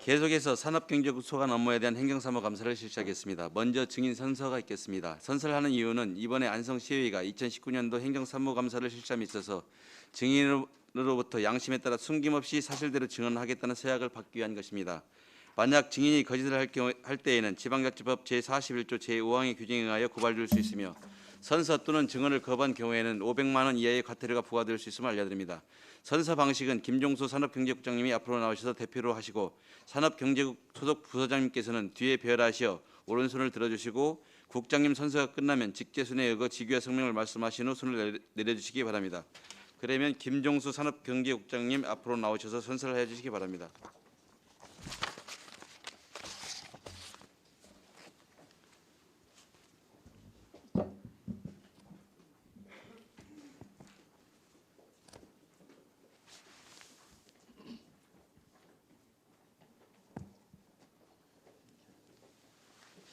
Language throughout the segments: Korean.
계속해서 산업경제국 소관 업무에 대한 행정사무감사를 실시하겠습니다. 먼저 증인 선서가 있겠습니다. 선서를 하는 이유는 이번에 안성시의회가 2019년도 행정사무감사를 실시함에 있어서 증인으로부터 양심에 따라 숨김없이 사실대로 증언하겠다는 서약을 받기 위한 것입니다. 만약 증인이 거짓을 할 때에는 지방자치법 제41조 제5항의 규정에 의하여 고발될 수 있으며 선서 또는 증언을 거부한 경우에는 500만 원 이하의 과태료가 부과될 수 있음을 알려드립니다. 선서 방식은 김종수 산업경제국장님이 앞으로 나오셔서 대표로 하시고 산업경제국 소속 부서장님께서는 뒤에 배열하시어 오른손을 들어주시고 국장님 선서가 끝나면 직제순에 의거 직위와 성명을 말씀하신 후 손을 내려주시기 바랍니다. 그러면 김종수 산업경제국장님 앞으로 나오셔서 선서를 해주시기 바랍니다.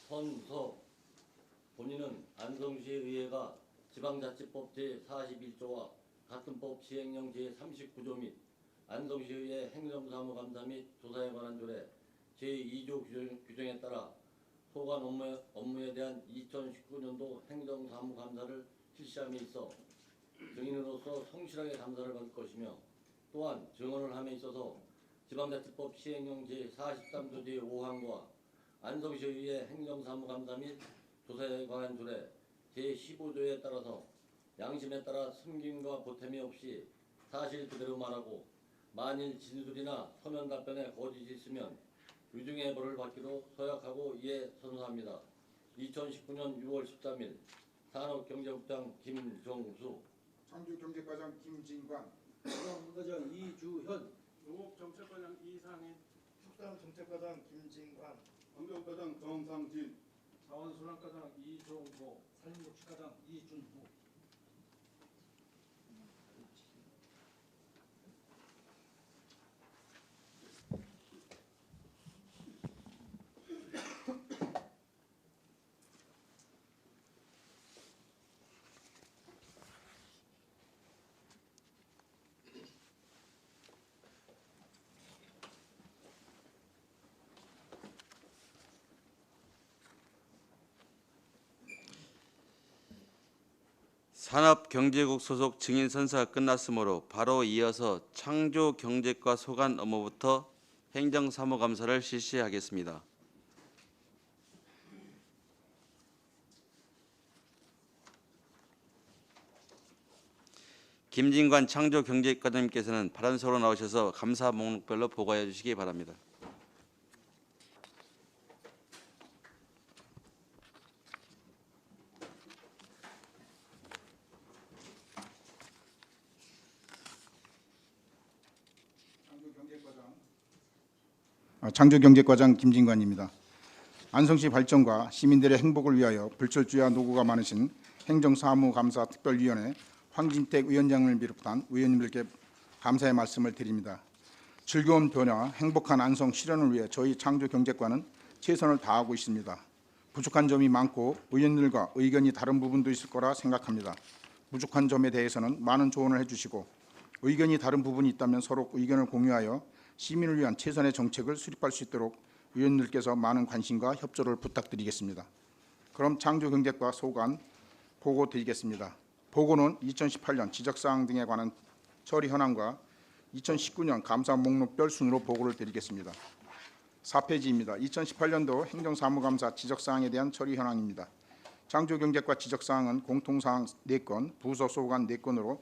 선서. 본인은 안성시의회가 지방자치법 제41조와 같은 법 시행령 제39조 및 안성시의회 행정사무감사 및 조사에 관한 조례 제2조 규정에 따라 소관 업무에 대한 2019년도 행정사무감사를 실시함에 있어 증인으로서 성실하게 감사를 받을 것이며, 또한 증언을 함에 있어서 지방자치법 시행령 제43조 제5항과 안성시의회 행정사무감사 및 조사에 관한 조례 제15조에 따라서 양심에 따라 숨김과 보탬이 없이 사실 그대로 말하고, 만일 진술이나 서면 답변에 거짓이 있으면 위중의 벌을 받기로 서약하고 이에 선서합니다. 2019년 6월 13일 산업경제국장 김종수, 창조경제과장 김진관, 부과장 이주현, 농업정책과장 이상인, 축산정책과장 김진관, 환경과장 정상진, 자원순환과장 이종호, 산림복지과장 이준호. 산업경제국 소속 증인 선서가 끝났으므로 바로 이어서 창조경제과 소관 업무부터 행정사무감사를 실시하겠습니다. 김진관 창조경제과장님께서는 발언서로 나오셔서 감사 목록별로 보고해 주시기 바랍니다. 창조경제과장 김진관입니다. 안성시 발전과 시민들의 행복을 위하여 불철주야 노고가 많으신 행정사무감사 특별위원회 황진택 위원장을 비롯한 의원님들께 감사의 말씀을 드립니다. 즐거운 변화, 행복한 안성 실현을 위해 저희 창조경제과는 최선을 다하고 있습니다. 부족한 점이 많고 의원들과 의견이 다른 부분도 있을 거라 생각합니다. 부족한 점에 대해서는 많은 조언을 해주시고 의견이 다른 부분이 있다면 서로 의견을 공유하여 시민을 위한 최선의 정책을 수립할 수 있도록 의원들께서 많은 관심과 협조를 부탁드리겠습니다. 그럼 창조경제과 소관 보고 드리겠습니다. 보고는 2018년 지적사항 등에 관한 처리 현황과 2019년 감사 목록별 순으로 보고를 드리겠습니다. 4페이지입니다. 2018년도 행정사무감사 지적사항에 대한 처리 현황입니다. 창조경제과 지적사항은 공통사항 4건, 부서 소관 4건으로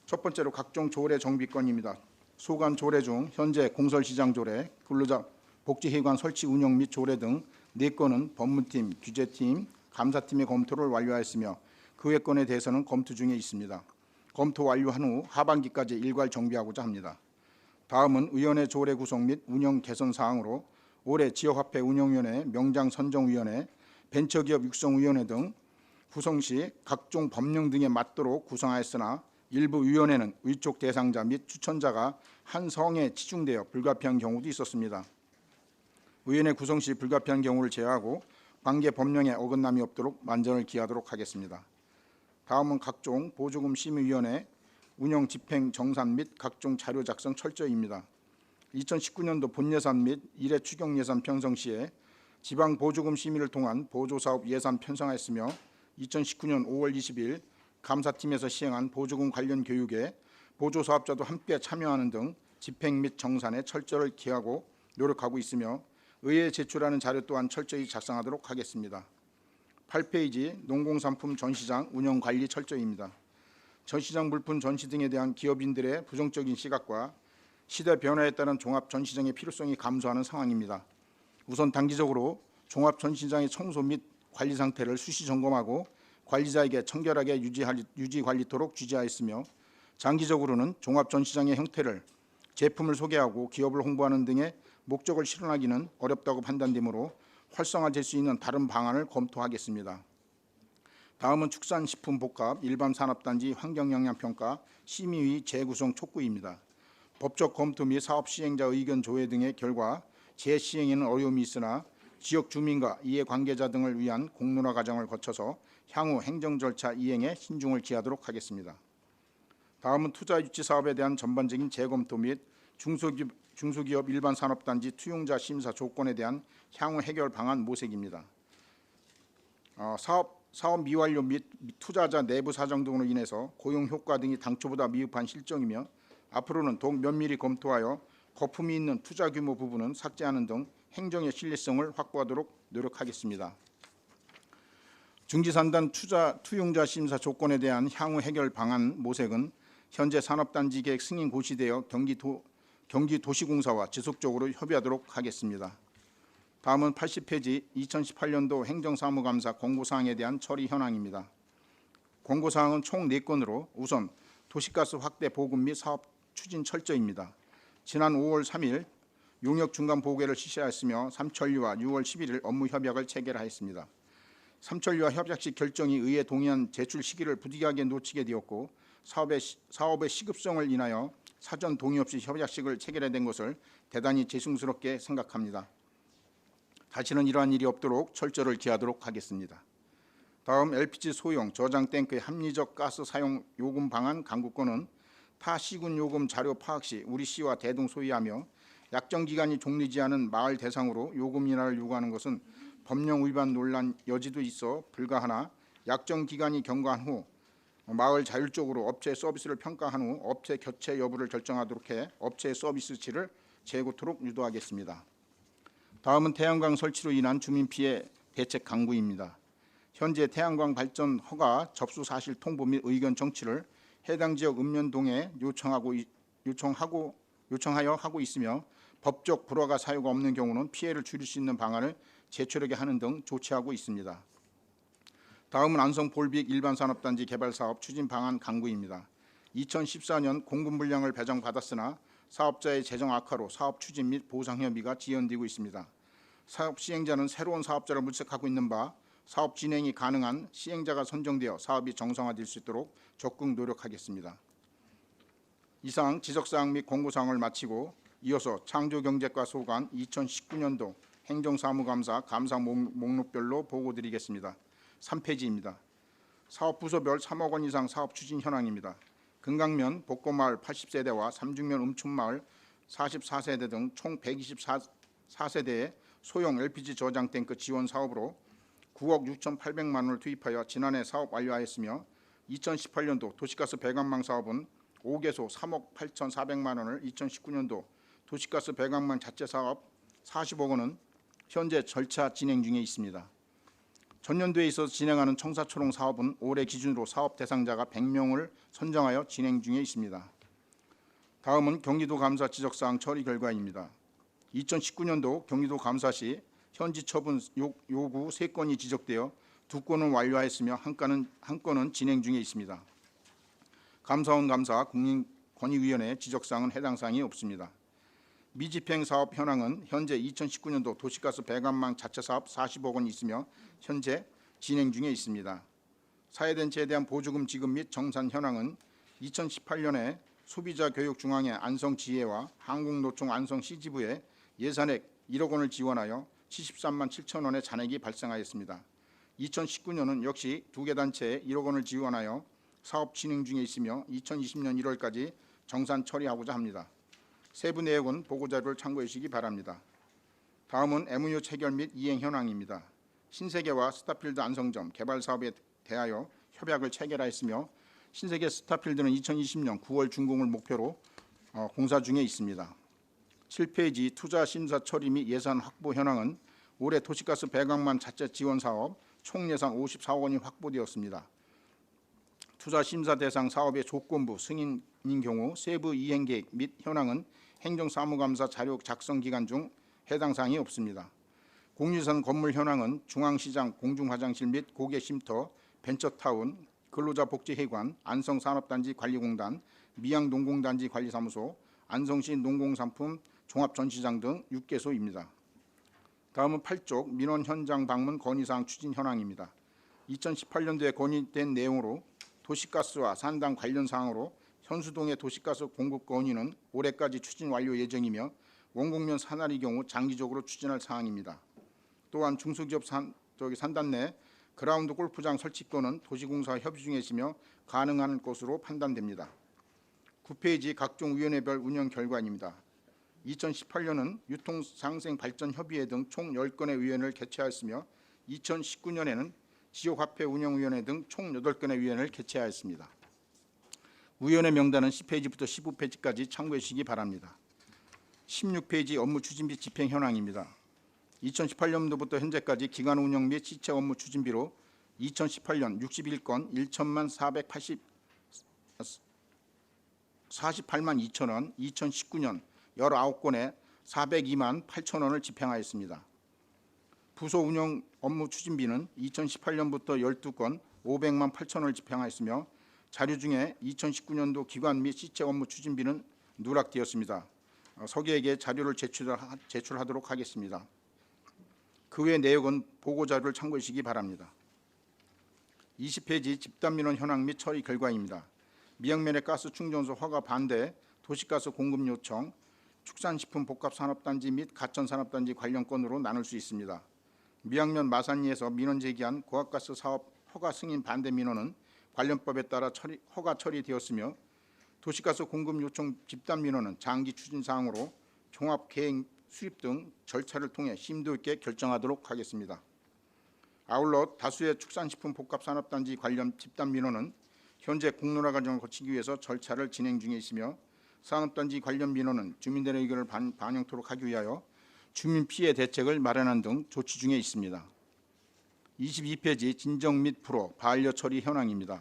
첫 번째로 각종 조례 정비건입니다. 소관 조례 중 현재 공설시장 조례, 근로자 복지회관 설치 운영 및 조례 등 4건은 법무팀, 규제팀, 감사팀의 검토를 완료하였으며 그 외 건에 대해서는 검토 중에 있습니다. 검토 완료한 후 하반기까지 일괄 정비하고자 합니다. 다음은 의원회 조례 구성 및 운영 개선 사항으로 올해 지역화폐 운영위원회, 명장 선정위원회, 벤처기업 육성위원회 등 구성 시 각종 법령 등에 맞도록 구성하였으나 일부 위원회는 의촉 대상자 및 추천자가 한 성에 치중되어 불가피한 경우도 있었습니다. 의원회 구성 시 불가피한 경우를 제외하고 관계 법령에 어긋남이 없도록 만전을 기하도록 하겠습니다. 다음은 각종 보조금 심의위원회 운영 집행 정산 및 각종 자료 작성 철저히입니다. 2019년도 본예산 및 일회 추경 예산 편성 시에 지방 보조금 심의를 통한 보조사업 예산 편성하였으며 2019년 5월 20일 감사팀에서 시행한 보조금 관련 교육에 보조사업자도 함께 참여하는 등 집행 및 정산에 철저를 기하고 노력하고 있으며 의회에 제출하는 자료 또한 철저히 작성하도록 하겠습니다. 8페이지 농공산품 전시장 운영관리 철저입니다. 전시장 물품 전시 등에 대한 기업인들의 부정적인 시각과 시대 변화에 따른 종합 전시장의 필요성이 감소하는 상황입니다. 우선 단기적으로 종합 전시장의 청소 및 관리 상태를 수시 점검하고 관리자에게 청결하게 유지 관리토록 지시하였으며 장기적으로는 종합 전시장의 형태를 제품을 소개하고 기업을 홍보하는 등의 목적을 실현하기는 어렵다고 판단되므로 활성화될 수 있는 다른 방안을 검토하겠습니다. 다음은 축산식품복합 일반산업단지 환경영향평가 심의위 재구성 촉구입니다. 법적 검토 및 사업 시행자 의견 조회 등의 결과 재시행에는 어려움이 있으나 지역 주민과 이해관계자 등을 위한 공론화 과정을 거쳐서 향후 행정 절차 이행에 신중을 기하도록 하겠습니다. 다음은 투자 유치 사업에 대한 전반적인 재검토 및 중소기업 일반산업단지 투용자 심사 조건에 대한 향후 해결 방안 모색입니다. 사업 미완료 및 투자자 내부 사정 등으로 인해서 고용 효과 등이 당초보다 미흡한 실정이며 앞으로는 더욱 면밀히 검토하여 거품이 있는 투자 규모 부분은 삭제하는 등 행정의 신뢰성을 확보하도록 노력하겠습니다. 중지산단 투용자 심사 조건에 대한 향후 해결 방안 모색은 현재 산업단지 계획 승인 고시되어 경기도시공사와 지속적으로 협의하도록 하겠습니다. 다음은 80페이지 2018년도 행정사무감사 공고사항에 대한 처리 현황입니다. 공고사항은 총 4건으로 우선 도시가스 확대 보급 및 사업 추진 철저입니다. 지난 5월 3일 용역 중간 보고회를 실시하였으며 삼천리와 6월 11일 업무 협약을 체결하였습니다. 삼천리와 협약 시 결정이 의회 동의안 제출 시기를 부득이하게 놓치게 되었고 사업의 시급성을 인하여 사전 동의 없이 협약식을 체결해야 된 것을 대단히 죄송스럽게 생각합니다. 다시는 이러한 일이 없도록 철저를 기하도록 하겠습니다. 다음 LPG 소형 저장 탱크의 합리적 가스 사용 요금 방안 강구권은 타 시군 요금 자료 파악 시 우리 시와 대동 소이하며 약정 기간이 종리지 않은 마을 대상으로 요금 인하를 요구하는 것은 법령 위반 논란 여지도 있어 불가하나 약정 기간이 경과한 후 마을 자율적으로 업체 서비스를 평가한 후 업체 교체 여부를 결정하도록 해 업체 서비스치를 재고토록 유도하겠습니다. 다음은 태양광 설치로 인한 주민 피해 대책 강구입니다. 현재 태양광 발전 허가 접수 사실 통보 및 의견 정치를 해당 지역 읍면동에 요청하여 하고 있으며 법적 불허가 사유가 없는 경우는 피해를 줄일 수 있는 방안을 제출하게 하는 등 조치하고 있습니다. 다음은 안성 볼빅 일반산업단지 개발사업 추진 방안 강구입니다. 2014년 공급 물량을 배정받았으나 사업자의 재정 악화로 사업 추진 및 보상 협의가 지연되고 있습니다. 사업 시행자는 새로운 사업자를 물색하고 있는 바 사업 진행이 가능한 시행자가 선정되어 사업이 정상화될 수 있도록 적극 노력하겠습니다. 이상 지적사항 및 공고사항을 마치고 이어서 창조경제과 소관 2019년도 행정사무감사 감사 목록별로 보고드리겠습니다. 3페이지입니다. 사업부서별 3억 원 이상 사업 추진 현황입니다. 금강면 복고마을 80세대와 삼중면 음춘마을 44세대 등 총 124세대의 소형 LPG 저장 탱크 지원 사업으로 9억 6,800만 원을 투입하여 지난해 사업 완료하였으며 2018년도 도시가스 배관망 사업은 5개소 3억 8,400만 원을 2019년도 도시가스 배관망 자체 사업 40억 원은 현재 절차 진행 중에 있습니다. 전년도에 있어서 진행하는 청사초롱 사업은 올해 기준으로 사업 대상자가 100명을 선정하여 진행 중에 있습니다. 다음은 경기도 감사 지적사항 처리 결과입니다. 2019년도 경기도 감사 시 현지 처분 요구 3건이 지적되어 2건은 완료하였으며 한 건은 진행 중에 있습니다. 감사원 감사 국민권익위원회 지적사항은 해당 사항이 없습니다. 미집행 사업 현황은 현재 2019년도 도시가스 배관망 자체 사업 40억 원이 있으며 현재 진행 중에 있습니다. 사회단체에 대한 보조금 지급 및 정산 현황은 2018년에 소비자교육중앙회 안성지회와 한국노총 안성 CG부에 예산액 1억 원을 지원하여 73만 7천 원의 잔액이 발생하였습니다. 2019년은 역시 2개 단체에 1억 원을 지원하여 사업 진행 중에 있으며 2020년 1월까지 정산 처리하고자 합니다. 세부 내역은 보고자료를 참고해 주시기 바랍니다. 다음은 MOU 체결 및 이행 현황입니다. 신세계와 스타필드 안성점 개발 사업에 대하여 협약을 체결하였으며 신세계 스타필드는 2020년 9월 준공을 목표로 공사 중에 있습니다. 7페이지 투자 심사 처리 및 예산 확보 현황은 올해 도시가스 배관망 자체 지원 사업 총 예산 54억 원이 확보되었습니다. 투자 심사 대상 사업의 조건부 승인인 경우 세부 이행 계획 및 현황은 행정사무감사 자료 작성 기간 중 해당 사항이 없습니다. 공유선 건물 현황은 중앙시장 공중화장실 및 고객쉼터, 벤처타운, 근로자복지회관, 안성산업단지 관리공단, 미양농공단지 관리사무소, 안성시 농공산품 종합전시장 등 6개소입니다. 다음은 8쪽 민원 현장 방문 건의사항 추진 현황입니다. 2018년도에 건의된 내용으로 도시가스와 산당 관련 사항으로 현수동의 도시가스 공급 건의는 올해까지 추진 완료 예정이며 원곡면 산할의 경우 장기적으로 추진할 사항입니다. 또한 중소기업 산단 내 그라운드 골프장 설치 건은 도시공사와 협의 중에 있으며 가능한 것으로 판단됩니다. 9페이지 각종 위원회별 운영 결과입니다. 2018년은 유통상생발전협의회 등 총 10건의 위원회를 개최하였으며 2019년에는 지역화폐 운영위원회 등 총 8건의 위원회를 개최하였습니다. 위원회 명단은 10페이지부터 15페이지까지 참고해 주시기 바랍니다. 16페이지 업무 추진 및 집행 현황입니다. 2018년도부터 현재까지 기간 운영 및 시체 업무 추진비로 2018년 61건 1천만 48만 2천 원, 2019년 19건에 402만 8천 원을 집행하였습니다. 부서 운영 업무 추진비는 2018년부터 12건 500만 8천 원을 집행하였으며 자료 중에 2019년도 기관 및 시체 업무 추진비는 누락되었습니다. 서기에게 자료를 제출하도록 하겠습니다. 그 외 내역은 보고자료를 참고해 주시기 바랍니다. 20페이지 집단민원 현황 및 처리 결과입니다. 미양면의 가스 충전소 허가 반대, 도시가스 공급 요청, 축산식품 복합산업단지 및 가천산업단지 관련 건으로 나눌 수 있습니다. 미양면 마산리에서 민원 제기한 고압가스 사업 허가 승인 반대 민원은 관련법에 따라 허가 처리되었으며 도시가스 공급 요청 집단 민원은 장기 추진 사항으로 종합계획 수립 등 절차를 통해 심도 있게 결정하도록 하겠습니다. 아울러 다수의 축산식품 복합산업단지 관련 집단 민원은 현재 공론화 과정을 거치기 위해서 절차를 진행 중에 있으며 산업단지 관련 민원은 주민들의 의견을 반영토록 하기 위하여 주민 피해 대책을 마련한 등 조치 중에 있습니다. 22페이지 진정 및 불허, 반려 처리 현황입니다.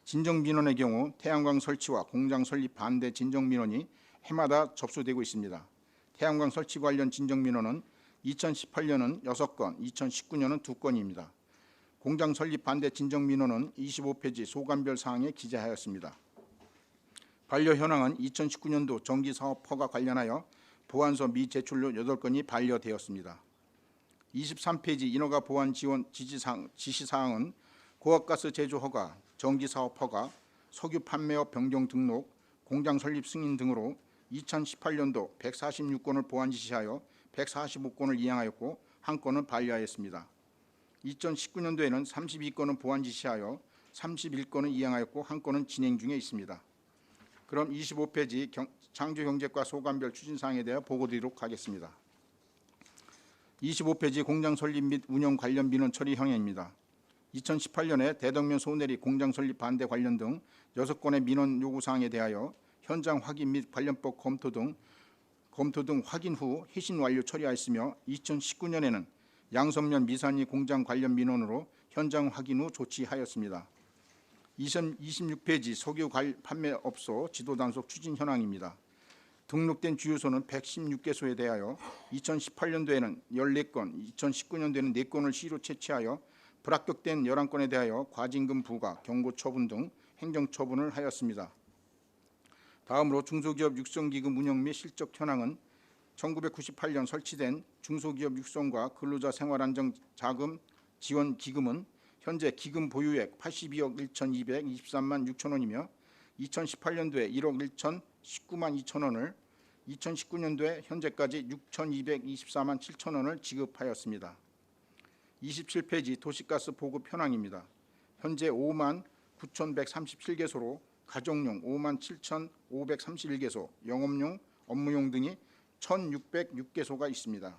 진정 민원의 경우 태양광 설치와 공장 설립 반대 진정 민원이 해마다 접수되고 있습니다. 태양광 설치 관련 진정 민원은 2018년은 6건, 2019년은 2건입니다. 공장 설립 반대 진정 민원은 25페이지 소관별 사항에 기재하였습니다. 반려 현황은 2019년도 정기사업 허가 관련하여 보완서 미제출료 8건이 반려되었습니다. 23페이지 인허가 보완 지원 지시사항은 고압가스 제조 허가, 정기사업 허가, 석유 판매업 변경 등록, 공장 설립 승인 등으로 2018년도 146건을 보완 지시하여 145건을 이행하였고 1건은 반려하였습니다. 2019년도에는 32건은 보완 지시하여 31건을 이행하였고 1건은 진행 중에 있습니다. 그럼 25페이지 창조경제과 소관별 추진사항에 대해 보고드리도록 하겠습니다. 25페이지 공장 설립 및 운영 관련 민원 처리 현황입니다. 2018년에 대덕면 소내리 공장 설립 반대 관련 등 6건의 민원 요구사항에 대하여 현장 확인 및 관련법 검토 등 확인 후 회신 완료 처리하였으며 2019년에는 양선면 미산리 공장 관련 민원으로 현장 확인 후 조치하였습니다. 26페이지 석유 판매업소 지도 단속 추진 현황입니다. 등록된 주유소는 116개소에 대하여 2018년도에는 14건, 2019년도에는 4건을 시로 채취하여 불합격된 11건에 대하여 과징금 부과, 경고 처분 등 행정 처분을 하였습니다. 다음으로 중소기업 육성기금 운영 및 실적 현황은 1998년 설치된 중소기업 육성과 근로자 생활안정자금 지원 기금은 현재 기금 보유액 82억 1,223만 6천 원이며 2018년도에 1억 1,019만 2천 원을 2019년도에 현재까지 6,224만 7천 원을 지급하였습니다. 27페이지 도시가스 보급 현황입니다. 현재 5만 9,137개소로 가정용 5만 7,531개소, 영업용 업무용 등이 1,606개소가 있습니다.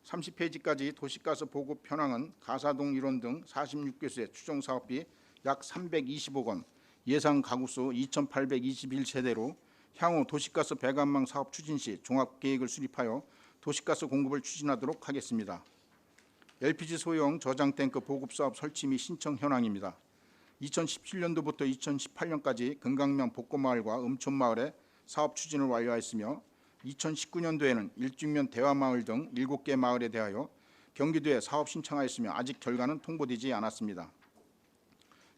30페이지까지 도시가스 보급 현황은 가사동 일원 등 46개소의 추정 사업비 약 320억 원, 예상 가구수 2,821세대로 향후 도시가스 배관망 사업 추진 시 종합계획을 수립하여 도시가스 공급을 추진하도록 하겠습니다. LPG 소형 저장탱크 보급사업 설치 및 신청 현황입니다. 2017년도부터 2018년까지 금강면 복고마을과 음촌마을의 사업 추진을 완료하였으며 2019년도에는 일중면 대화마을 등 7개 마을에 대하여 경기도에 사업 신청하였으며 아직 결과는 통보되지 않았습니다.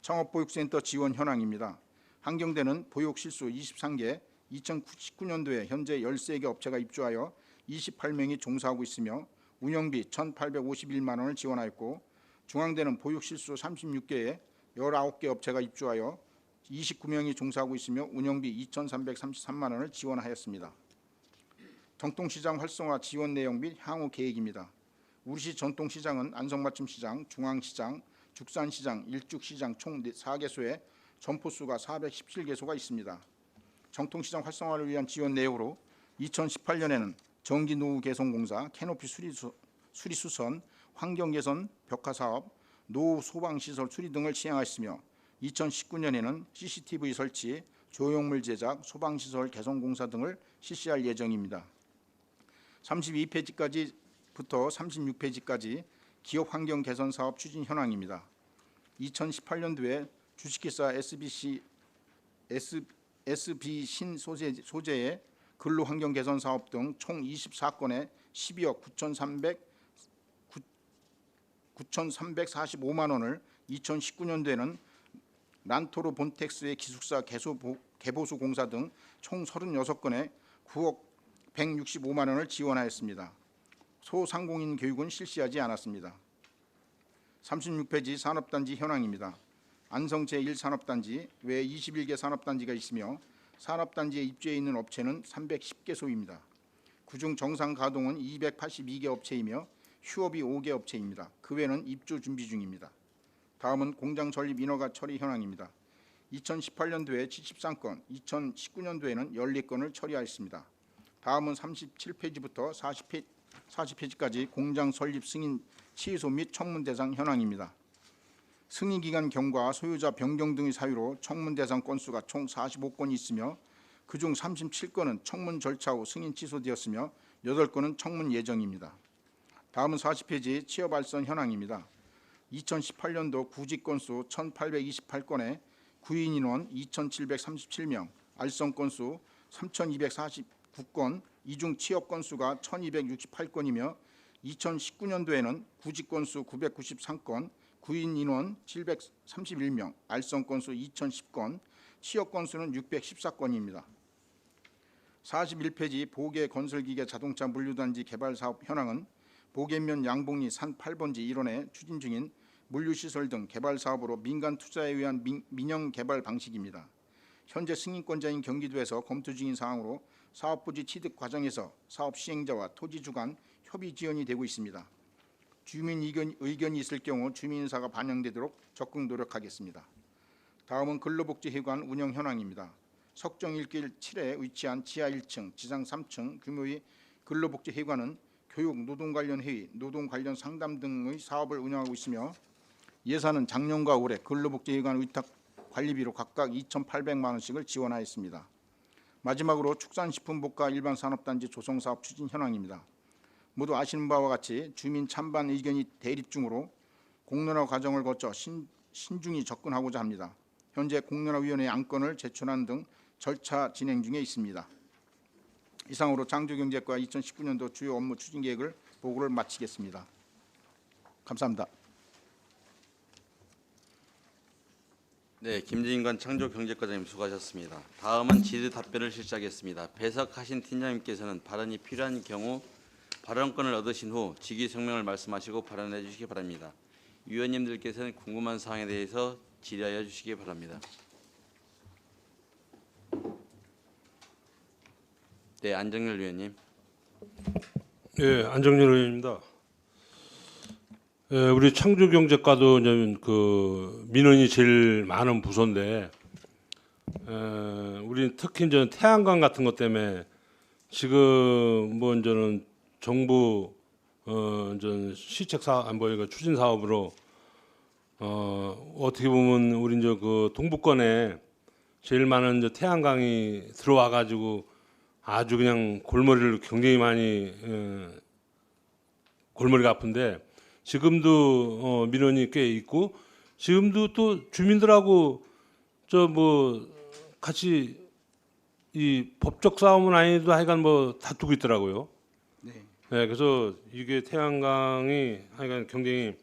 창업보육센터 지원 현황입니다. 한경대는 보육실수 23개, 2019년도에 현재 13개 업체가 입주하여 28명이 종사하고 있으며 운영비 1,851만 원을 지원하였고, 중앙대는 보육실수 36개에 19개 업체가 입주하여 29명이 종사하고 있으며 운영비 2,333만 원을 지원하였습니다. 전통시장 활성화 지원 내용 및 향후 계획입니다. 우리시 전통시장은 안성맞춤시장, 중앙시장, 죽산시장, 일죽시장 총 4개소에 점포수가 417개소가 있습니다. 전통시장 활성화를 위한 지원 내역으로 2018년에는 전기노후 개선공사, 캐노피 수리수선, 환경개선 벽화사업, 노후 소방시설 수리 등을 시행하였으며 2019년에는 CCTV 설치, 조형물 제작, 소방시설 개선공사 등을 실시할 예정입니다. 32페이지부터 36페이지까지 기업 환경 개선 사업 추진 현황입니다. 2018년도에 주식회사 SB 신소재의 근로 환경 개선 사업 등 총 24건에 12억 9,345만 원을 2019년도에는 란토르 본텍스의 기숙사 개보수 공사 등 총 36건에 9억 165만 원을 지원하였습니다. 소상공인 교육은 실시하지 않았습니다. 36페이지 산업단지 현황입니다. 안성 제1산업단지 외 21개 산업단지가 있으며 산업단지에 입주해 있는 업체는 310개소입니다. 그중 정상 가동은 282개 업체이며 휴업이 5개 업체입니다. 그 외는 입주 준비 중입니다. 다음은 공장 전립 인허가 처리 현황입니다. 2018년도에 73건, 2019년도에는 14건을 처리하였습니다. 다음은 37페이지부터 40페이지까지 공장 설립 승인 취소 및 청문 대상 현황입니다. 승인 기간 경과, 소유자 변경 등의 사유로 청문 대상 건수가 총 45건이 있으며 그중 37건은 청문 절차 후 승인 취소되었으며 8건은 청문 예정입니다. 다음은 40페이지 취업 알선 현황입니다. 2018년도 구직 건수 1,828건에 구인 인원 2,737명, 알선 건수 3,249건, 이중 취업 건수가 1,268건이며 2019년도에는 구직 건수 993건, 구인 인원 731명, 알선 건수 2,010건, 취업 건수는 614건입니다. 41페이지 보계 건설기계 자동차 물류단지 개발 사업 현황은 보계면 양봉리 산 8번지 1원에 추진 중인 물류시설 등 개발 사업으로 민간 투자에 의한 민영 개발 방식입니다. 현재 승인권자인 경기도에서 검토 중인 사항으로 사업부지 취득 과정에서 사업 시행자와 토지주 간 협의 지원이 되고 있습니다. 주민 의견이 있을 경우 주민사가 반영되도록 적극 노력하겠습니다. 다음은 근로복지회관 운영 현황입니다. 석정일길 7에 위치한 지하 1층, 지상 3층 규모의 근로복지회관은 교육, 노동 관련 회의, 노동 관련 상담 등의 사업을 운영하고 있으며 예산은 작년과 올해 근로복지회관 의탁 관리비로 각각 2,800만 원씩을 지원하였습니다. 마지막으로 축산식품복과 일반산업단지 조성사업 추진 현황입니다. 모두 아시는 바와 같이 주민 찬반 의견이 대립 중으로 공론화 과정을 거쳐 신중히 접근하고자 합니다. 현재 공론화위원회 안건을 제출하는 등 절차 진행 중에 있습니다. 이상으로 창조경제과 2019년도 주요 업무 추진 계획을 보고를 마치겠습니다. 감사합니다. 네, 김진관 창조경제과장님 수고하셨습니다. 다음은 질의 답변을 실시하겠습니다. 배석하신 팀장님께서는 발언이 필요한 경우 발언권을 얻으신 후 직위 성명을 말씀하시고 발언해 주시기 바랍니다. 위원님들께서는 궁금한 사항에 대해서 질의하여 주시기 바랍니다. 네, 안정열 위원님. 예, 안정열 의원입니다. 예, 우리 창조경제과도 그 민원이 제일 많은 부서인데, 우리 특히 이제 태양광 같은 것 때문에 지금 뭐 이제는 정부 이제 시책 사업 뭐 이거 추진 사업으로 어떻게 보면 우리 이제 그 동부권에 제일 많은 이제 태양광이 들어와 가지고 아주 그냥 골머리를 굉장히 많이 골머리가 아픈데 지금도 민원이 꽤 있고 지금도 또 주민들하고 저 뭐 같이 이 법적 싸움은 아니도 하여간 뭐 다투고 있더라고요. 네. 네, 그래서 이게 태양광이 하여간 굉장히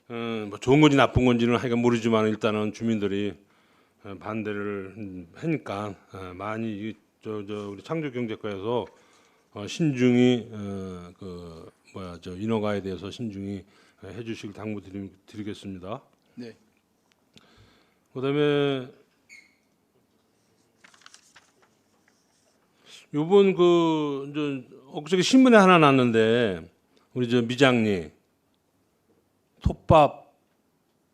뭐 좋은 건지 나쁜 건지는 하여간 모르지만 일단은 주민들이 반대를 하니까 많이 저 우리 창조경제과에서 신중히 그 뭐야 저 인허가에 대해서 신중히 해주시길 당부드리겠습니다. 네. 그다음에 요번 그 이제 엊그저께 신문에 하나 났는데 우리 저 미장리 톱밥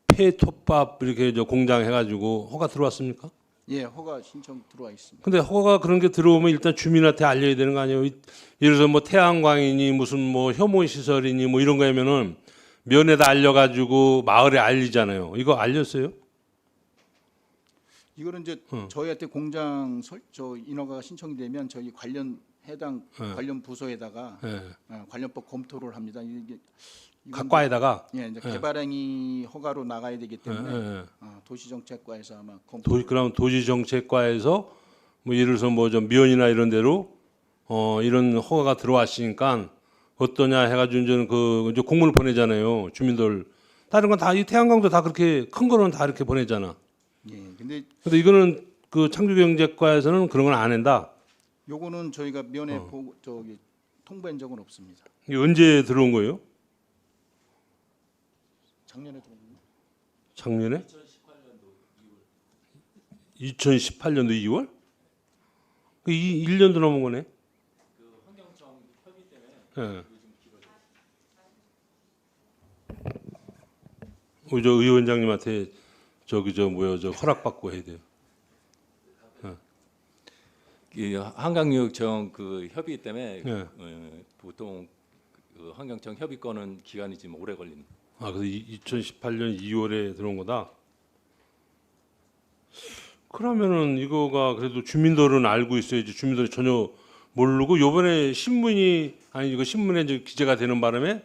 폐톱밥 이렇게 저 공장 해가지고 허가 들어왔습니까? 예, 허가 신청 들어와 있습니다. 근데 허가가 그런 게 들어오면 일단 주민한테 알려야 되는 거 아니에요? 예를 들어서 뭐 태양광이니 무슨 뭐 혐오 시설이니 뭐 이런 거면은 면에다 알려가지고 마을에 알리잖아요. 이거 알렸어요? 이거는 이제 저희한테 공장 저 인허가가 신청이 되면 저희 관련 해당 관련 부서에다가 예. 관련법 검토를 합니다. 이게 이건 각 과에다가 이제, 이제 개발행위 허가로 나가야 되기 때문에 도시정책과에서 아마 검토. 그럼 도시정책과에서 뭐 예를 들어서 뭐 좀 면이나 이런 데로 이런 허가가 들어왔으니까 어떠냐 해가지고 이제 그 이제 공문을 보내잖아요. 주민들 다른 건 다 이 태양광도 다 그렇게 큰 거는 다 이렇게 보내잖아. 예, 근데 이거는 그 창조경제과에서는 그런 건 안 한다. 요거는 저희가 면에 보고 저기 통보한 적은 없습니다. 이게 언제 들어온 거예요? 작년에 들어온 거예요. 작년에? 2018년도 2월? 그 1년도 넘은 거네. 그 환경청 협의 때문에 예. 우리 저 의원장님한테 저기 저 뭐야 저 허락받고 해야 돼요. 이 한강유역청 그 협의 때문에 예. 보통 그 환경청 협의권은 기간이 지금 오래 걸립니다. 아, 그래서 2018년 2월에 들어온 거다. 그러면은 이거가 그래도 주민들은 알고 있어야지. 주민들이 전혀 모르고 요번에 신문이 아니 이거 신문에 이제 기재가 되는 바람에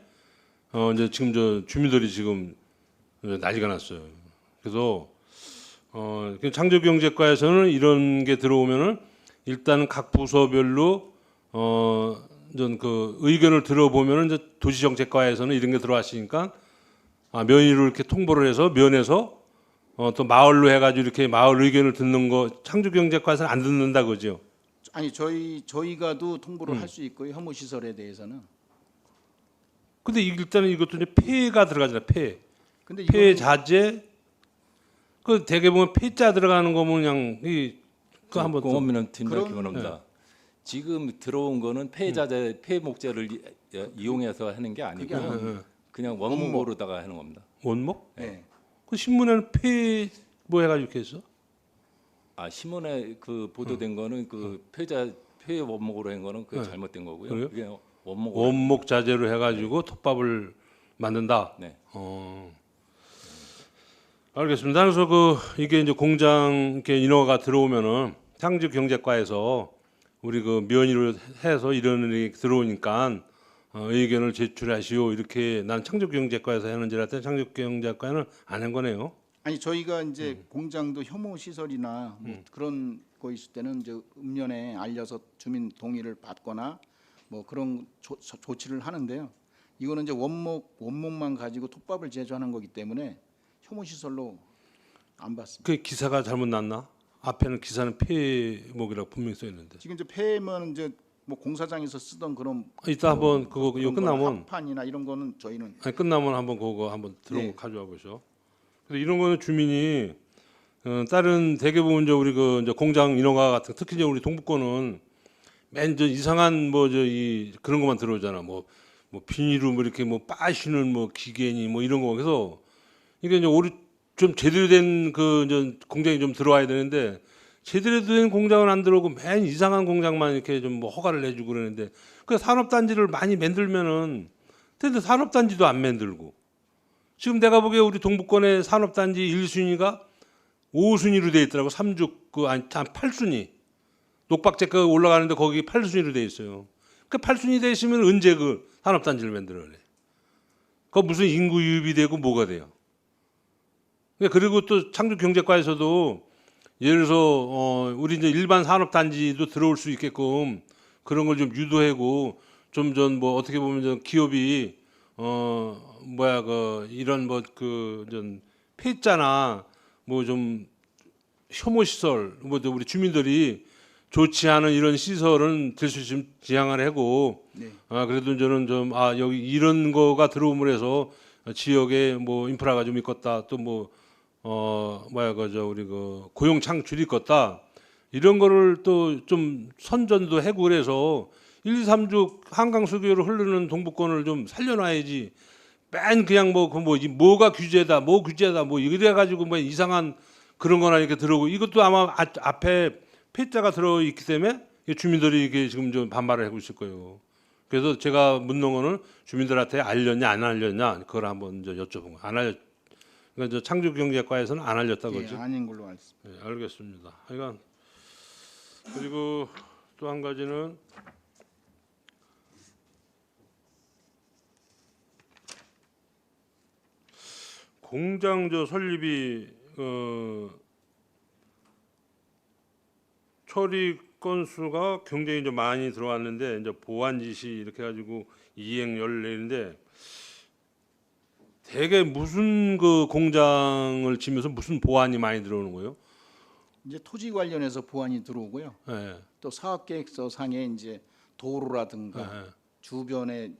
이제 지금 저 주민들이 지금 난리가 났어요. 그래서 창조경제과에서는 이런 게 들어오면은 일단 각 부서별로 전 그 의견을 들어보면은 이제 도시정책과에서는 이런 게 들어왔으니까 면의로 이렇게 통보를 해서 면에서 또 마을로 해가지고 이렇게 마을 의견을 듣는 거 창조경제과에서는 안 듣는다 그죠? 아니 저희가도 통보를 할 수 있고요. 혐오 시설에 대해서는. 근데 일단은 이것도 이제 폐가 들어가잖아요. 근데 폐 이거는 자재 그 대개 보면 폐자 들어가는 거면 그냥 그 한번 또- 공업민원 팀장 그런- 김원호입니다. 지금 들어온 거는 폐자재, 폐목재를 이용해서 하는 게 그게 아니고요. 아니고 그냥 원목으로다가 하는 겁니다. 원목? 네. 그 신문에는 폐 뭐 해가지고 이렇게 했어? 아 신문에 그 보도된 거는 그 폐 원목으로 한 거는 그 잘못된 거고요. 그래요? 그게 원목. 원목 자재로 해가지고 톱밥을 만든다. 네. 알겠습니다. 그래서 그 이게 이제 공장 이렇게 인허가 들어오면은 창조경제과에서 우리 그 면의로 해서 이런 일이 들어오니까 의견을 제출하시오 이렇게 난 창조경제과에서 하는 줄 알았더니 창조경제과는 안 한 거네요. 아니 저희가 이제 공장도 혐오 시설이나 뭐 그런 거 있을 때는 이제 읍면에 알려서 주민 동의를 받거나 뭐 그런 조치를 하는데요. 이거는 이제 원목만 가지고 톱밥을 제조하는 거기 때문에 혐오 시설로 안 받습니다. 그 기사가 잘못 났나? 앞에는 기사는 폐목이라고 분명히 써 있는데. 지금 이제 폐면 이제 뭐 공사장에서 쓰던 그런 이따 한번 그거 이거 그런 거나 끝나면 합판이나 이런 거는 저희는 아니, 끝나면 한번 그거 한번 들어온 네. 거 가져와 보죠. 근데 이런 거는 주민이 다른 대개 보면 저 우리 그 이제 공장 인허가 같은 특히 이제 우리 동부권은 맨 저 이상한 뭐 저 이 그런 것만 들어오잖아. 뭐 비닐로 뭐 이렇게 뭐 빠시는 뭐 기계니 뭐 이런 거 그래서 이게 이제 우리 좀 제대로 된 그 이제 공장이 좀 들어와야 되는데 제대로 된 공장은 안 들어오고 맨 이상한 공장만 이렇게 좀 뭐 허가를 내주고 그러는데 그 산업단지를 많이 만들면은 근데 산업단지도 안 만들고 지금 내가 보기에 우리 동북권의 산업단지 1순위가 5순위로 돼 있더라고. 3주 아니 8순위 녹박제가 올라가는데 거기 8순위로 돼 있어요. 그 8순위 돼 있으면 언제 그 산업단지를 만들어내? 그 무슨 인구 유입이 되고 뭐가 돼요? 그리고 또 창조경제과에서도 예를 들어서 우리 이제 일반 산업단지도 들어올 수 있게끔 그런 걸 좀 유도하고 좀 전 뭐 어떻게 보면 좀 기업이 이런 뭐 그 전 폐자나 뭐 좀 혐오 시설 뭐 우리 주민들이 좋지 않은 이런 시설은 될 수 있으면 지향을 하고 네. 그래도 저는 좀 여기 이런 거가 들어옴으로 해서 지역에 뭐 인프라가 좀 있겠다 또 뭐 우리 그 고용 창출이 있겠다 이런 거를 또 좀 선전도 하고 그래서 1, 3주 한강 수교로 흐르는 동북권을 좀 살려놔야지. 맨 그냥 뭐가 규제다, 뭐 규제다, 뭐 이래 가지고 뭐 이상한 그런 거나 이렇게 들어오고 이것도 아마 앞에 폐자가 들어 있기 때문에 주민들이 이게 지금 좀 반발을 하고 있을 거예요. 그래서 제가 묻는 거는 주민들한테 알렸냐 안 알렸냐 그걸 한번 이제 여쭤본 거예요. 안 알렸. 그러니까 저 창조경제과에서는 안 알렸다고 예, 그러죠. 아닌 걸로 알겠습니다. 네, 알겠습니다. 하여간 그리고 또 한 가지는 공장 설립이 처리 건수가 굉장히 좀 많이 들어왔는데 이제 보완 지시 이렇게 가지고 이행 열리는데 대개 무슨 그 공장을 지면서 무슨 보완이 많이 들어오는 거예요? 이제 토지 관련해서 보완이 들어오고요. 네. 또 사업계획서 상에 이제 도로라든가 네. 주변의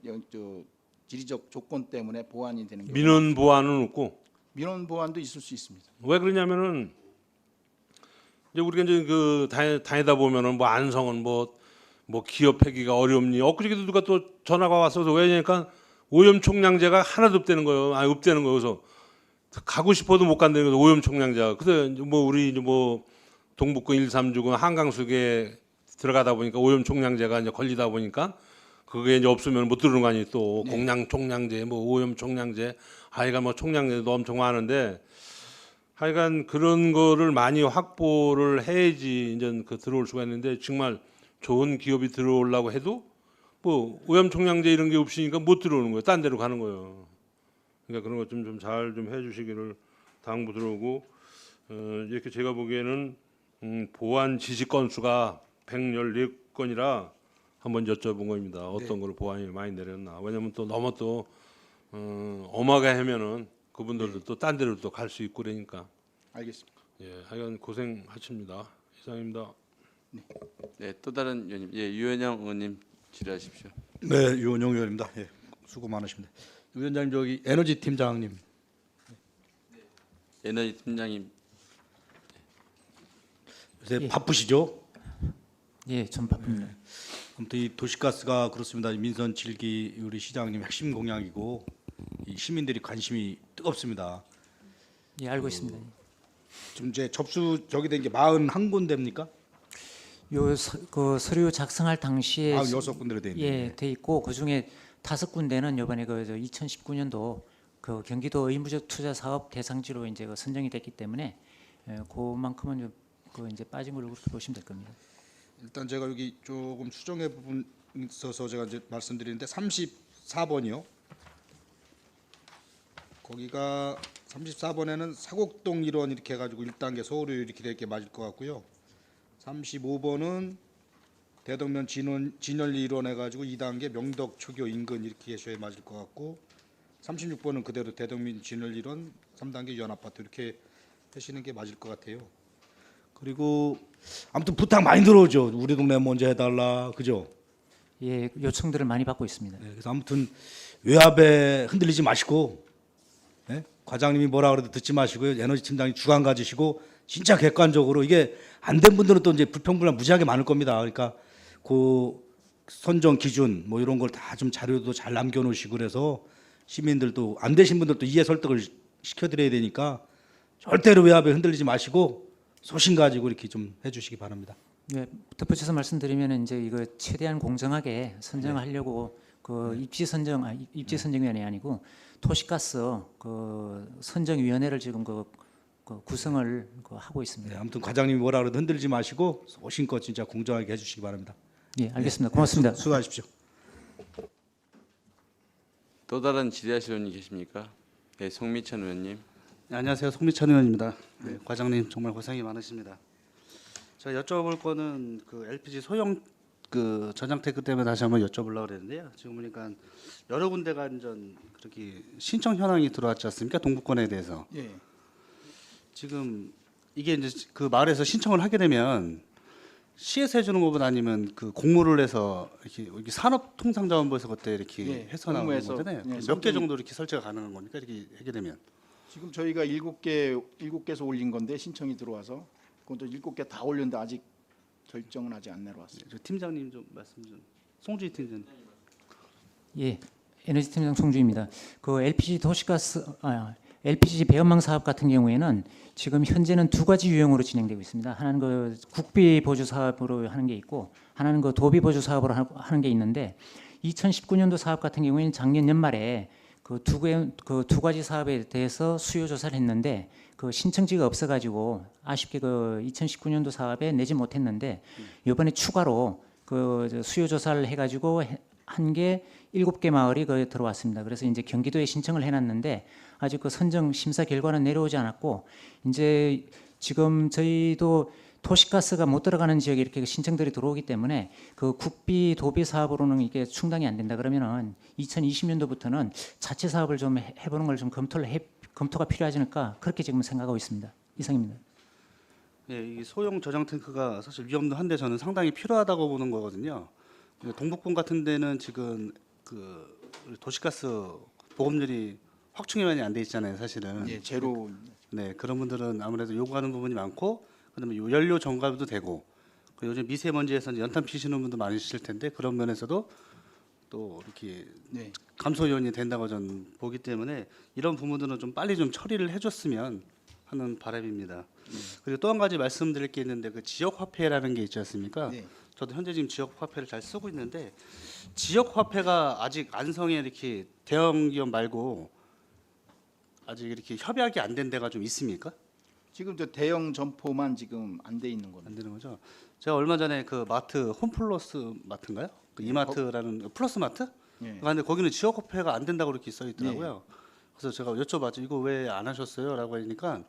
지리적 조건 때문에 보완이 되는 경우 민원 보완은 없고 민원 보완도 있을 수 있습니다. 왜 그러냐면은 이제 우리가 이제 그 다니다 보면은 뭐 안성은 뭐 기업 폐기가 어렵니 엊그저께도 누가 또 전화가 왔어서 왜냐니까 오염 총량제가 하나도 없다는 거예요. 없다는 거예요. 그래서 가고 싶어도 못 간다는 거예요. 오염 총량제가. 근데 뭐 우리 이제 뭐 동북권 1, 3주군 한강수에 들어가다 보니까 오염 총량제가 이제 걸리다 보니까 그게 이제 없으면 못 들어오는 거 아니에요. 또 공량 총량제, 뭐 오염 총량제, 하여간 뭐 총량제도 엄청 많은데 하여간 그런 거를 많이 확보를 해야지 이제 그 들어올 수가 있는데 정말 좋은 기업이 들어오려고 해도 뭐 오염 총량제 이런 게 없으니까 못 들어오는 거예요. 딴 데로 가는 거예요. 그러니까 그런 것 좀 잘 좀 해주시기를 당부드리고 이렇게 제가 보기에는 보완 지시 건수가 114건이라 한번 여쭤본 겁니다. 어떤 거를 보완이 많이 내렸나. 왜냐하면 또 너무 또 엄하게 하면은 그분들도 또 딴 데로 또 갈 수 있고 그러니까. 알겠습니다. 예, 하여간 고생하십니다. 이상입니다. 네, 또 다른 의원님, 유현영 의원님 질의하십시오. 네, 유원영 의원입니다. 예, 수고 많으십니다. 위원장님 저기 에너지 팀장님. 에너지 팀장님, 요새 바쁘시죠? 예, 좀 바쁩니다. 아무튼 이 도시가스가 그렇습니다. 민선 7기 우리 시장님 핵심 공약이고 이 시민들이 관심이 뜨겁습니다. 예, 알고 있습니다. 지금 이제 접수 된 게 41군데입니까? 그 서류 작성할 당시에 96군데로 돼 있네요. 예, 돼 있고 그 중에 5군데는 이번에 그 2019년도 그 경기도 의무적 투자 사업 대상지로 이제 그 선정이 됐기 때문에 그만큼은 그 이제 빠진 걸로 그렇게 보시면 될 겁니다. 일단 제가 여기 조금 수정의 부분 있어서 제가 이제 말씀드리는데 34번이요. 거기가 34번에는 사곡동 일원 이렇게 해가지고 1단계 서울을 이렇게 될게 맞을 것 같고요. 35번은 대덕면 진열 일원 해가지고 2단계 명덕 초교 인근 이렇게 하셔야 맞을 것 같고 36번은 그대로 대덕면 진열 일원 3단계 유한아파트 이렇게 하시는 게 맞을 것 같아요. 그리고 아무튼 부탁 많이 들어오죠. 우리 동네 먼저 해달라, 그죠? 예, 요청들을 많이 받고 있습니다. 네, 그래서 아무튼 외압에 흔들리지 마시고, 네? 과장님이 뭐라 그래도 듣지 마시고요. 에너지 팀장이 주관 가지시고 진짜 객관적으로 이게 안 된 분들은 또 이제 불평불만 무지하게 많을 겁니다. 그러니까 그 선정 기준 뭐 이런 걸 다 좀 자료도 잘 남겨놓으시고 그래서 시민들도 안 되신 분들도 이해 설득을 시켜드려야 되니까 절대로 외압에 흔들리지 마시고 소신 가지고 이렇게 좀 해주시기 바랍니다. 예, 덧붙여서 말씀드리면 이제 이거 최대한 공정하게 선정하려고 그 입지선정위원회 아니고 토시가스 그 선정위원회를 지금 그 구성을 하고 있습니다. 네, 아무튼 과장님이 뭐라 그래도 흔들지 마시고 소신껏 진짜 공정하게 해주시기 바랍니다. 예, 알겠습니다. 고맙습니다. 수고하십시오. 또 다른 질의하실 의원님 계십니까? 네, 송미천 의원님. 네, 안녕하세요. 송미천 의원입니다. 네, 과장님 정말 고생이 많으십니다. 제가 여쭤볼 거는 그 LPG 소형 그 전장 탱크 때문에 다시 한번 여쭤보려고 그랬는데요. 지금 보니까 여러 군데가 완전 그렇게 신청 현황이 들어왔지 않습니까? 동부권에 대해서. 예. 지금 이게 이제 그 마을에서 신청을 하게 되면 시에서 해주는 것보다 아니면 그 공모를 해서 이렇게 산업통상자원부에서 그때 이렇게 예, 해서 나오는 공모해서, 거잖아요. 예, 몇 개 정도 이렇게 설치가 가능한 겁니까? 이렇게 하게 되면. 지금 저희가 7개에서 올린 건데 신청이 들어와서 그것도 7개 다 올렸는데 아직 결정은 아직 안 내려왔어요. 저 팀장님 좀 말씀 좀. 송주희 팀장님. 예, 에너지팀장 송주입니다. 그 LPG 배연망 사업 같은 경우에는 지금 현재는 두 가지 유형으로 진행되고 있습니다. 하나는 그 국비 보조 사업으로 하는 게 있고, 하나는 그 도비 보조 사업으로 하는 게 있는데, 2019년도 사업 같은 경우에는 작년 연말에 그 두 가지 사업에 대해서 수요 조사를 했는데 그 신청지가 없어가지고 아쉽게 그 2019년도 사업에 내지 못했는데 이번에 추가로 그 수요 조사를 해가지고 한 게 7개 마을이 거기 들어왔습니다. 그래서 이제 경기도에 신청을 해놨는데 아직 그 선정 심사 결과는 내려오지 않았고 이제 지금 저희도 도시가스가 못 들어가는 지역에 이렇게 신청들이 들어오기 때문에 그 국비 도비 사업으로는 이게 충당이 안 된다 그러면은 2020년도부터는 자체 사업을 좀 해보는 걸 좀 검토가 필요하지 않을까 그렇게 지금 생각하고 있습니다. 이상입니다. 예, 이 소형 저장 탱크가 사실 위험도 한데 저는 상당히 필요하다고 보는 거거든요. 동북권 같은 데는 지금 그 도시가스 보급률이 확충이 많이 안 돼 있잖아요, 사실은. 예, 제로. 네, 그런 분들은 아무래도 요구하는 부분이 많고, 그다음에 연료 정가도 되고, 그리고 요즘 미세먼지에서 이제 연탄 피시는 분도 많으실 텐데 그런 면에서도 또 이렇게 네. 감소 요인이 된다고 저는 보기 때문에 이런 부분들은 좀 빨리 좀 처리를 해줬으면 하는 바람입니다. 그리고 또 한 가지 말씀드릴 게 있는데 그 지역 화폐라는 게 있지 않습니까? 네. 저도 현재 지금 지역 화폐를 잘 쓰고 있는데 지역 화폐가 아직 안성에 이렇게 대형 기업 말고 아직 이렇게 협약이 안 된 데가 좀 있습니까? 지금 저 대형 점포만 지금 안 돼 있는 겁니다. 안 되는 거죠. 제가 얼마 전에 그 마트 홈플러스 마트인가요? 그 이마트라는 플러스 마트? 예. 그런데 거기는 지역 화폐가 안 된다고 이렇게 써 있더라고요. 그래서 제가 여쭤봤죠. 이거 왜 안 하셨어요?라고 하니까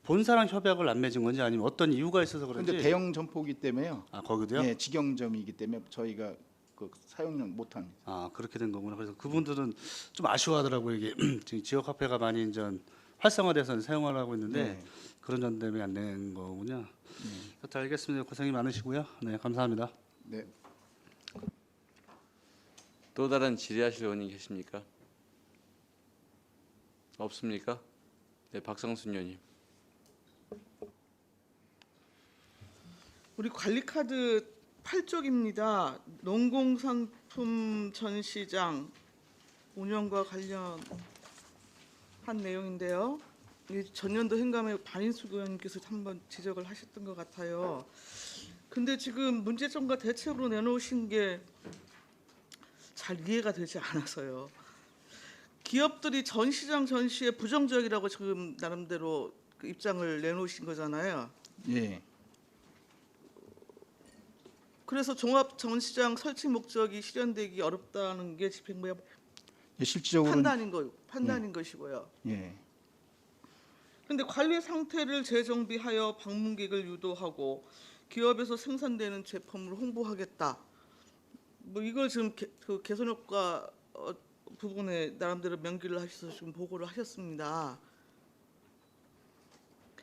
본사랑 협약을 안 맺은 건지 아니면 어떤 이유가 있어서 그런지. 그런데 대형 점포기 때문에요. 아 거기도요? 예, 직영점이기 때문에 저희가 그 사용을 못 합니다. 아 그렇게 된 거구나. 그래서 그분들은 좀 아쉬워하더라고요. 이게 지금 지역 화폐가 많이 이제 활성화돼서 사용을 하고 있는데 네. 그런 점 때문에 안 된 거군요. 자, 알겠습니다. 고생이 많으시고요. 네, 감사합니다. 네. 또 다른 질의하실 의원님 계십니까? 없습니까? 네, 박성순 의원님. 우리 관리카드 8쪽입니다. 농공산품 전시장 운영과 관련한 내용인데요. 이 전년도 행감에 반인숙 의원님께서 한번 지적을 하셨던 것 같아요. 근데 지금 문제점과 대책으로 내놓으신 게 잘 이해가 되지 않아서요. 기업들이 전시장 전시에 부정적이라고 지금 나름대로 그 입장을 내놓으신 거잖아요. 예. 그래서 종합 전시장 설치 목적이 실현되기 어렵다는 게 집행부의 예, 실질적으로는 판단인 것이고요. 예. 그런데 관리 상태를 재정비하여 방문객을 유도하고 기업에서 생산되는 제품을 홍보하겠다. 뭐 이걸 지금 그 개선 효과 부분에 나름대로 명기를 하셔서 지금 보고를 하셨습니다.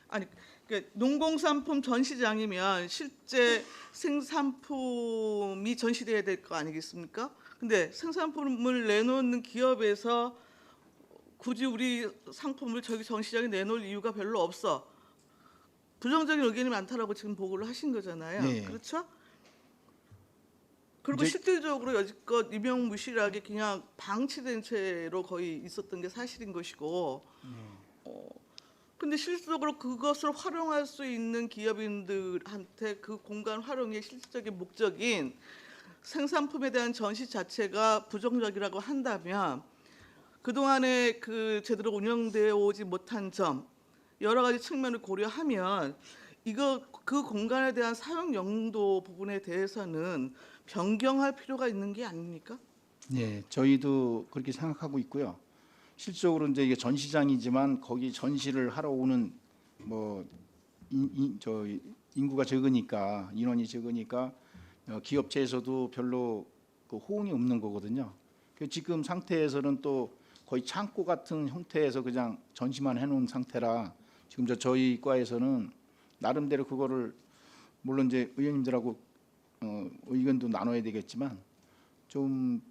아니, 그러니까 농공산품 전시장이면 실제 생산품이 전시돼야 될 거 아니겠습니까? 근데 생산품을 내놓는 기업에서 굳이 우리 상품을 저기 전시장에 내놓을 이유가 별로 없어. 부정적인 의견이 많다라고 지금 보고를 하신 거잖아요. 네. 그렇죠? 그리고 이제- 실질적으로 여지껏 유명무실하게 그냥 방치된 채로 거의 있었던 게 사실인 것이고 근데 실질적으로 그것을 활용할 수 있는 기업인들한테 그 공간 활용의 실질적인 목적인 생산품에 대한 전시 자체가 부정적이라고 한다면 그동안에 그 제대로 운영되어 오지 못한 점 여러 가지 측면을 고려하면 이거 그 공간에 대한 사용 용도 부분에 대해서는 변경할 필요가 있는 게 아닙니까? 네, 저희도 그렇게 생각하고 있고요. 실적으로 이제 이게 전시장이지만 거기 전시를 하러 오는 뭐 인구가 적으니까 인원이 적으니까 기업체에서도 별로 그 호응이 없는 거거든요. 그 지금 상태에서는 또 거의 창고 같은 형태에서 그냥 전시만 해놓은 상태라 지금 저희 과에서는 나름대로 그거를 물론 이제 의원님들하고 의견도 나눠야 되겠지만 좀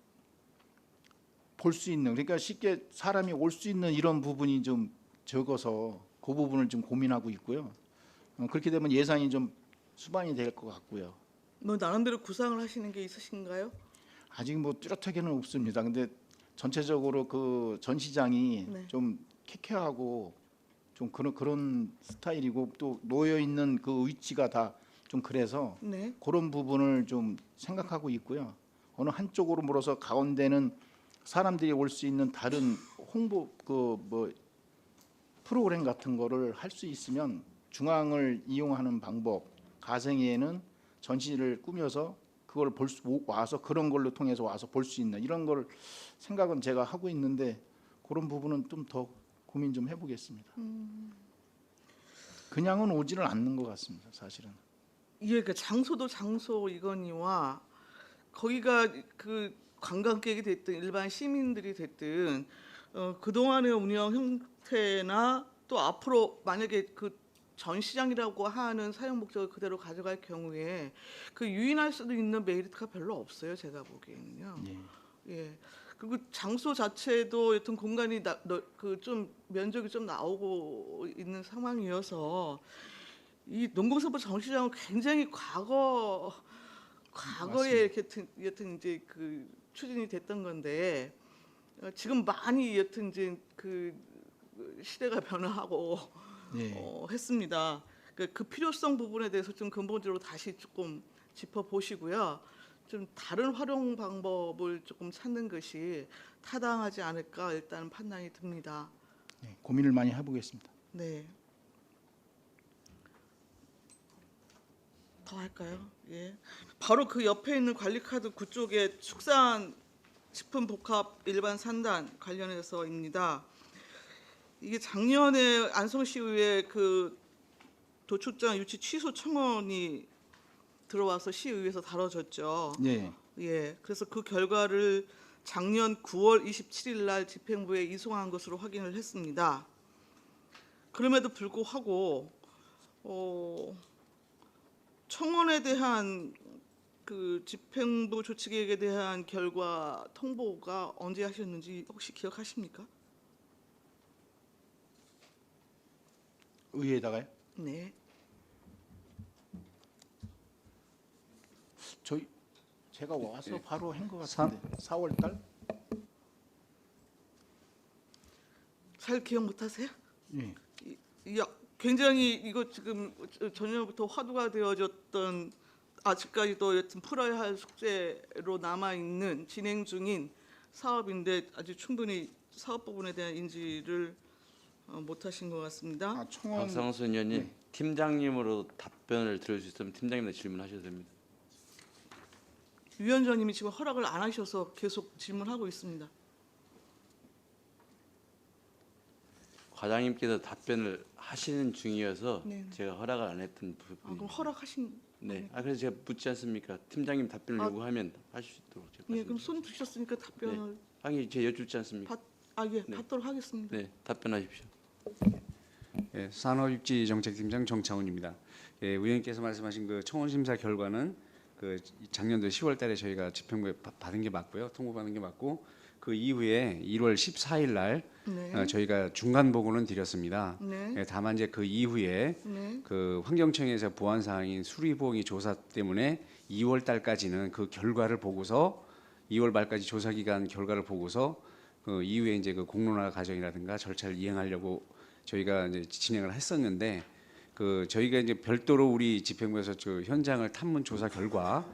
볼 수 있는 그러니까 쉽게 사람이 올 수 있는 이런 부분이 좀 적어서 그 부분을 좀 고민하고 있고요. 그렇게 되면 예산이 좀 수반이 될 것 같고요. 뭐 나름대로 구상을 하시는 게 있으신가요? 아직 뭐 뚜렷하게는 없습니다. 근데 전체적으로 그 전시장이 네. 좀 쾌쾌하고 좀 그런 스타일이고 또 놓여 있는 그 위치가 다 좀 그래서 네. 그런 부분을 좀 생각하고 있고요. 어느 한쪽으로 물어서 가운데는 사람들이 올 수 있는 다른 홍보 그 뭐 프로그램 같은 거를 할 수 있으면 중앙을 이용하는 방법, 가생회에는 전시를 꾸며서 그걸 와서 그런 걸로 통해서 와서 볼 수 있는 이런 걸 생각은 제가 하고 있는데 그런 부분은 좀 더 고민 좀 해보겠습니다. 그냥은 오지는 않는 것 같습니다, 사실은. 예, 그 장소도 장소이거니와 거기가 그 관광객이 됐든 일반 시민들이 됐든 그동안의 운영 형태나 또 앞으로 만약에 그 전시장이라고 하는 사용 목적을 그대로 가져갈 경우에 그 유인할 수도 있는 메리트가 별로 없어요, 제가 보기에는요. 예. 예. 그리고 장소 자체도 여튼 공간이 그 좀 면적이 좀 나오고 있는 상황이어서 이 농공산물 전시장은 굉장히 과거에 이렇게 여튼 이제 그 추진이 됐던 건데 지금 많이 여튼 이제 그 시대가 변화하고 예. 했습니다. 그 필요성 부분에 대해서 좀 근본적으로 다시 조금 짚어보시고요. 좀 다른 활용 방법을 조금 찾는 것이 타당하지 않을까 일단 판단이 듭니다. 예, 고민을 많이 해보겠습니다. 네. 더 할까요? 예. 바로 그 옆에 있는 관리카드 9쪽에 축산식품복합 일반 산단 관련해서입니다. 이게 작년에 안성시의회 그 도축장 유치 취소 청원이 들어와서 시의회에서 다뤄졌죠. 예. 예. 그래서 그 결과를 작년 9월 27일 날 집행부에 이송한 것으로 확인을 했습니다. 그럼에도 불구하고 청원에 대한 그 집행부 조치 계획에 대한 결과 통보가 언제 하셨는지 혹시 기억하십니까? 의회에다가요? 네. 제가 와서 바로 한 것 같은데 4월 달? 잘 기억 못하세요? 예. 굉장히 이거 지금 전년부터 화두가 되어졌던 아직까지도 여튼 풀어야 할 숙제로 남아 있는 진행 중인 사업인데 아주 충분히 사업 부분에 대한 인지를 못하신 것 같습니다. 박상수 의원님, 네. 팀장님으로 답변을 들을 수 있으면 팀장님한테 질문하셔도 됩니다. 위원장님이 지금 허락을 안 하셔서 계속 질문하고 있습니다. 과장님께서 답변을 하시는 중이어서 네. 제가 허락을 안 했던 부분입니다. 그럼 허락하신? 네. 그래서 제가 묻지 않습니까? 팀장님 답변을 요구하면 하실 수 있도록 제가 예, 그럼 말씀드립니다. 손 드셨으니까 답변을 아니 제가 여쭙지 않습니까? 예, 네. 받도록 하겠습니다. 네, 답변하십시오. 예, 산업입지정책팀장 정창훈입니다. 예, 의원님께서 말씀하신 그 청원 심사 결과는 그 작년도 10월달에 저희가 집행부에 받은 게 맞고요, 통보받은 게 맞고 그 이후에 1월 14일 날 네. 저희가 중간 보고는 드렸습니다. 네. 예, 다만 이제 그 이후에 네. 그 환경청에서 보완 사항인 수리보응이 조사 때문에 2월달까지는 그 결과를 보고서 2월 말까지 조사 기간 결과를 보고서 그 이후에 이제 그 공론화 과정이라든가 절차를 이행하려고 저희가 이제 진행을 했었는데 그 저희가 이제 별도로 우리 집행부에서 그 현장을 탐문 조사 결과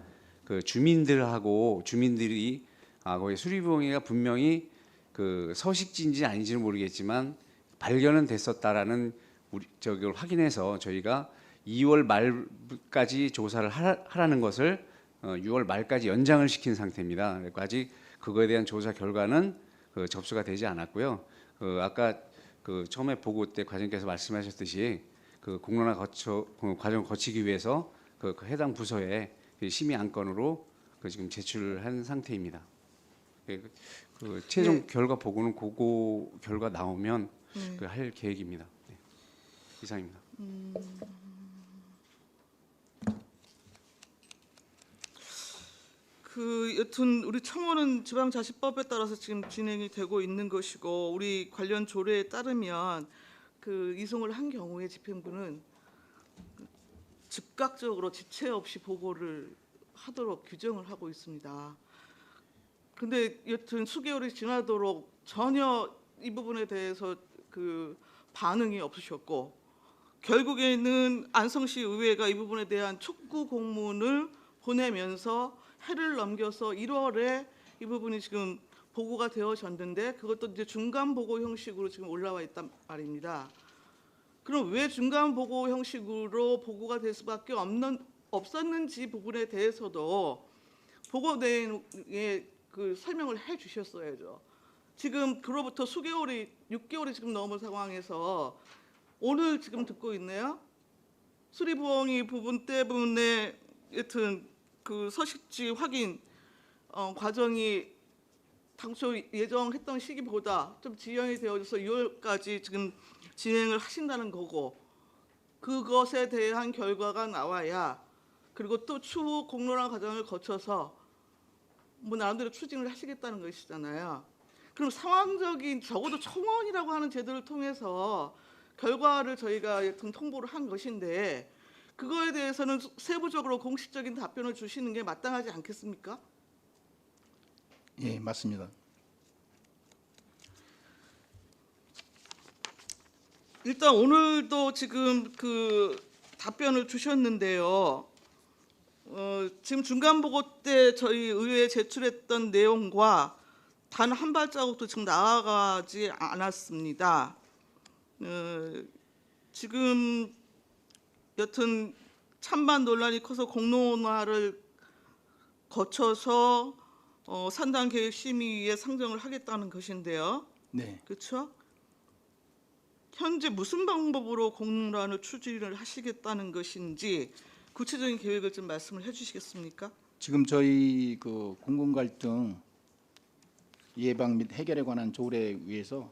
그 주민들이 거기 수리부엉이가 분명히 그 서식지인지 아닌지는 모르겠지만 발견은 됐었다라는 우리 저걸 확인해서 저희가 2월 말까지 조사를 하라는 것을 6월 말까지 연장을 시킨 상태입니다. 그러니까 아직 그거에 대한 조사 결과는 그 접수가 되지 않았고요. 아까 그 처음에 보고 때 과장님께서 말씀하셨듯이 그 공론화 과정을 거치기 위해서 그 해당 부서에 심의 안건으로 그 지금 제출한 상태입니다. 그 최종 결과 보고는 그거 결과 나오면 그 할 계획입니다. 네. 이상입니다. 그 여튼 우리 청원은 지방자치법에 따라서 지금 진행이 되고 있는 것이고 우리 관련 조례에 따르면 그 이송을 한 경우에 집행부는 즉각적으로 지체 없이 보고를 하도록 규정을 하고 있습니다. 근데 여튼 수개월이 지나도록 전혀 이 부분에 대해서 그 반응이 없으셨고 결국에는 안성시 의회가 이 부분에 대한 촉구 공문을 보내면서 해를 넘겨서 1월에 이 부분이 지금 보고가 되어졌는데 그것도 이제 중간 보고 형식으로 지금 올라와 있단 말입니다. 그럼 왜 중간 보고 형식으로 보고가 될 수밖에 없었는지 부분에 대해서도 보고 내용에 그 설명을 해 주셨어야죠. 지금 그로부터 수개월이 6개월이 지금 넘은 상황에서 오늘 지금 듣고 있네요. 수리부엉이 부분 때문에 여튼 그 서식지 확인 과정이 당초 예정했던 시기보다 좀 지연이 되어져서 6월까지 지금 진행을 하신다는 거고 그것에 대한 결과가 나와야 그리고 또 추후 공론화 과정을 거쳐서 뭐 나름대로 추진을 하시겠다는 것이잖아요. 그럼 상황적인 적어도 청원이라고 하는 제도를 통해서 결과를 저희가 여튼 통보를 한 것인데 그거에 대해서는 세부적으로 공식적인 답변을 주시는 게 마땅하지 않겠습니까? 예, 맞습니다. 일단 오늘도 지금 그 답변을 주셨는데요. 지금 중간 보고 때 저희 의회에 제출했던 내용과 단 한 발자국도 지금 나아가지 않았습니다. 지금 여튼 찬반 논란이 커서 공론화를 거쳐서 산당 계획 심의위에 상정을 하겠다는 것인데요. 네. 그렇죠? 현재 무슨 방법으로 공론화를 추진을 하시겠다는 것인지 구체적인 계획을 좀 말씀을 해주시겠습니까? 지금 저희 그 공공 갈등 예방 및 해결에 관한 조례에 의해서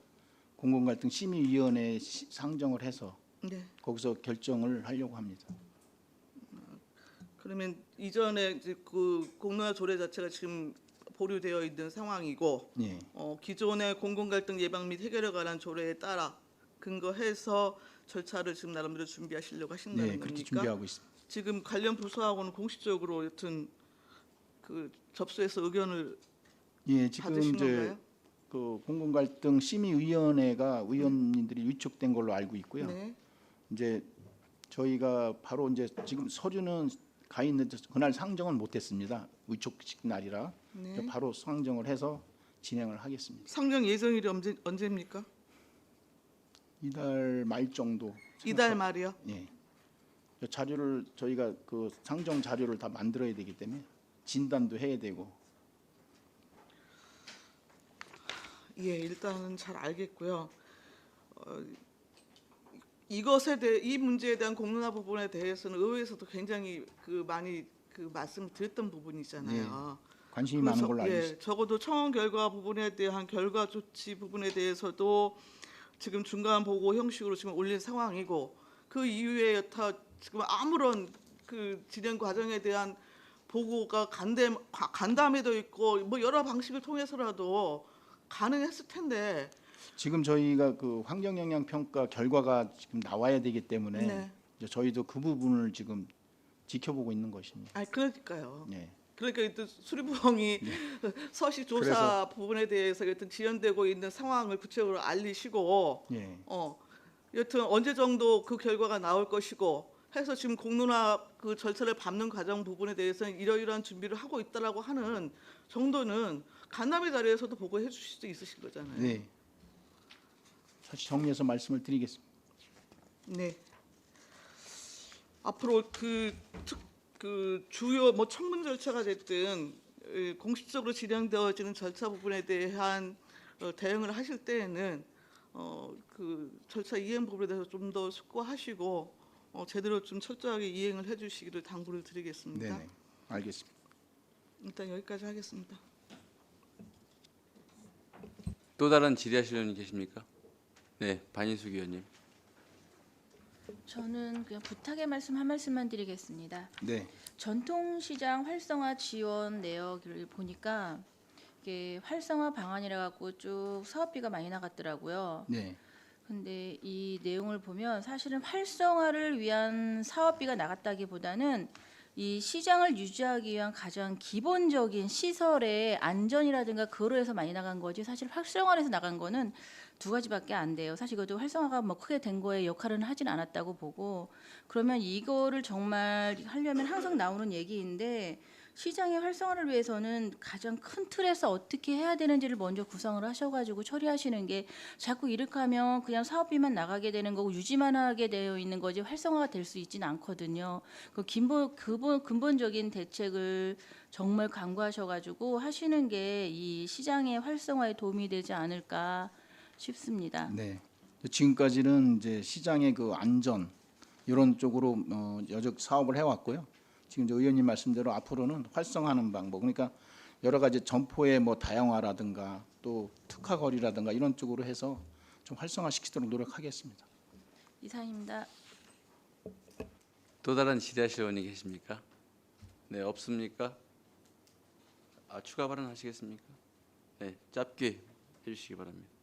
공공 갈등 심의위원회 상정을 해서 네. 거기서 결정을 하려고 합니다. 그러면 이전에 이제 그 공론화 조례 자체가 지금 보류되어 있는 상황이고 예. 기존의 공공 갈등 예방 및 해결에 관한 조례에 따라 근거해서 절차를 지금 나름대로 준비하시려고 하신다는 네, 겁니까? 그렇게 준비하고 있습니다. 지금 관련 부서하고는 공식적으로 여튼 그 접수해서 의견을 예, 지금 받으신 이제 건가요? 그 공공 갈등 심의위원회가 의원님들이 위촉된 걸로 알고 있고요. 네. 이제 저희가 바로 이제 지금 서류는 가 있는데 그날 상정은 못했습니다. 위촉식 날이라 네. 바로 상정을 해서 진행을 하겠습니다. 상정 예정일이 언제입니까? 이달 말 정도. 이달 말이요? 예. 자료를 저희가 그 상정 자료를 다 만들어야 되기 때문에 진단도 해야 되고. 예, 일단은 잘 알겠고요. 이것에 대해 이 문제에 대한 공론화 부분에 대해서는 의회에서도 굉장히 그 많이 그 말씀을 드렸던 부분이잖아요. 관심이 많은 걸로 알고 있습니다. 적어도 청원 결과 부분에 대한 결과 조치 부분에 대해서도 지금 중간 보고 형식으로 지금 올린 상황이고 그 이후에 여타 지금 아무런 그 진행 과정에 대한 보고가 간담회도 있고 뭐 여러 방식을 통해서라도 가능했을 텐데 지금 저희가 그 환경 영향 평가 결과가 지금 나와야 되기 때문에 네. 이제 저희도 그 부분을 지금 지켜보고 있는 것입니다. 아니 그러니까요. 네. 그러니까 일단 수리부엉이 서식 조사 부분에 대해서 일단 지연되고 있는 상황을 구체적으로 알리시고 예. 여튼 언제 정도 그 결과가 나올 것이고 해서 지금 공론화 그 절차를 밟는 과정 부분에 대해서는 이러이러한 준비를 하고 있다라고 하는 정도는 간담회 자리에서도 보고해 주실 수 있으신 거잖아요. 네. 다시 정리해서 말씀을 드리겠습니다. 네. 앞으로 그 주요 뭐 청문 절차가 됐든 공식적으로 진행되어지는 절차 부분에 대한 대응을 하실 때에는 그 절차 이행 부분에 대해서 좀 더 숙고하시고 제대로 좀 철저하게 이행을 해주시기를 당부를 드리겠습니다. 네, 알겠습니다. 일단 여기까지 하겠습니다. 또 다른 질의하실 의원이 계십니까? 네, 반인숙 의원님. 저는 그냥 부탁의 말씀 한 말씀만 드리겠습니다. 네, 전통시장 활성화 지원 내역을 보니까 이게 활성화 방안이라 갖고 쭉 사업비가 많이 나갔더라고요. 네, 근데 이 내용을 보면 사실은 활성화를 위한 사업비가 나갔다기보다는 이 시장을 유지하기 위한 가장 기본적인 시설의 안전이라든가 그로 해서 많이 나간 거지 사실 활성화를 해서 나간 거는 두 가지밖에 안 돼요. 사실 그것도 활성화가 뭐 크게 된 거에 역할은 하진 않았다고 보고 그러면 이거를 정말 하려면 항상 나오는 얘기인데 시장의 활성화를 위해서는 가장 큰 틀에서 어떻게 해야 되는지를 먼저 구상을 하셔가지고 처리하시는 게 자꾸 이렇게 하면 그냥 사업비만 나가게 되는 거고 유지만 하게 되어 있는 거지 활성화가 될 수 있지는 않거든요. 그 근본적인 대책을 정말 강구하셔가지고 하시는 게 이 시장의 활성화에 도움이 되지 않을까 싶습니다. 네. 지금까지는 이제 시장의 그 안전 이런 쪽으로 여적 사업을 해왔고요. 지금 이제 의원님 말씀대로 앞으로는 활성화하는 방법, 그러니까 여러 가지 점포의 뭐 다양화라든가 또 특화 거리라든가 이런 쪽으로 해서 좀 활성화시키도록 노력하겠습니다. 이상입니다. 또 다른 질의하실 의원이 계십니까? 네, 없습니까? 추가 발언하시겠습니까? 네, 짧게 해주시기 바랍니다.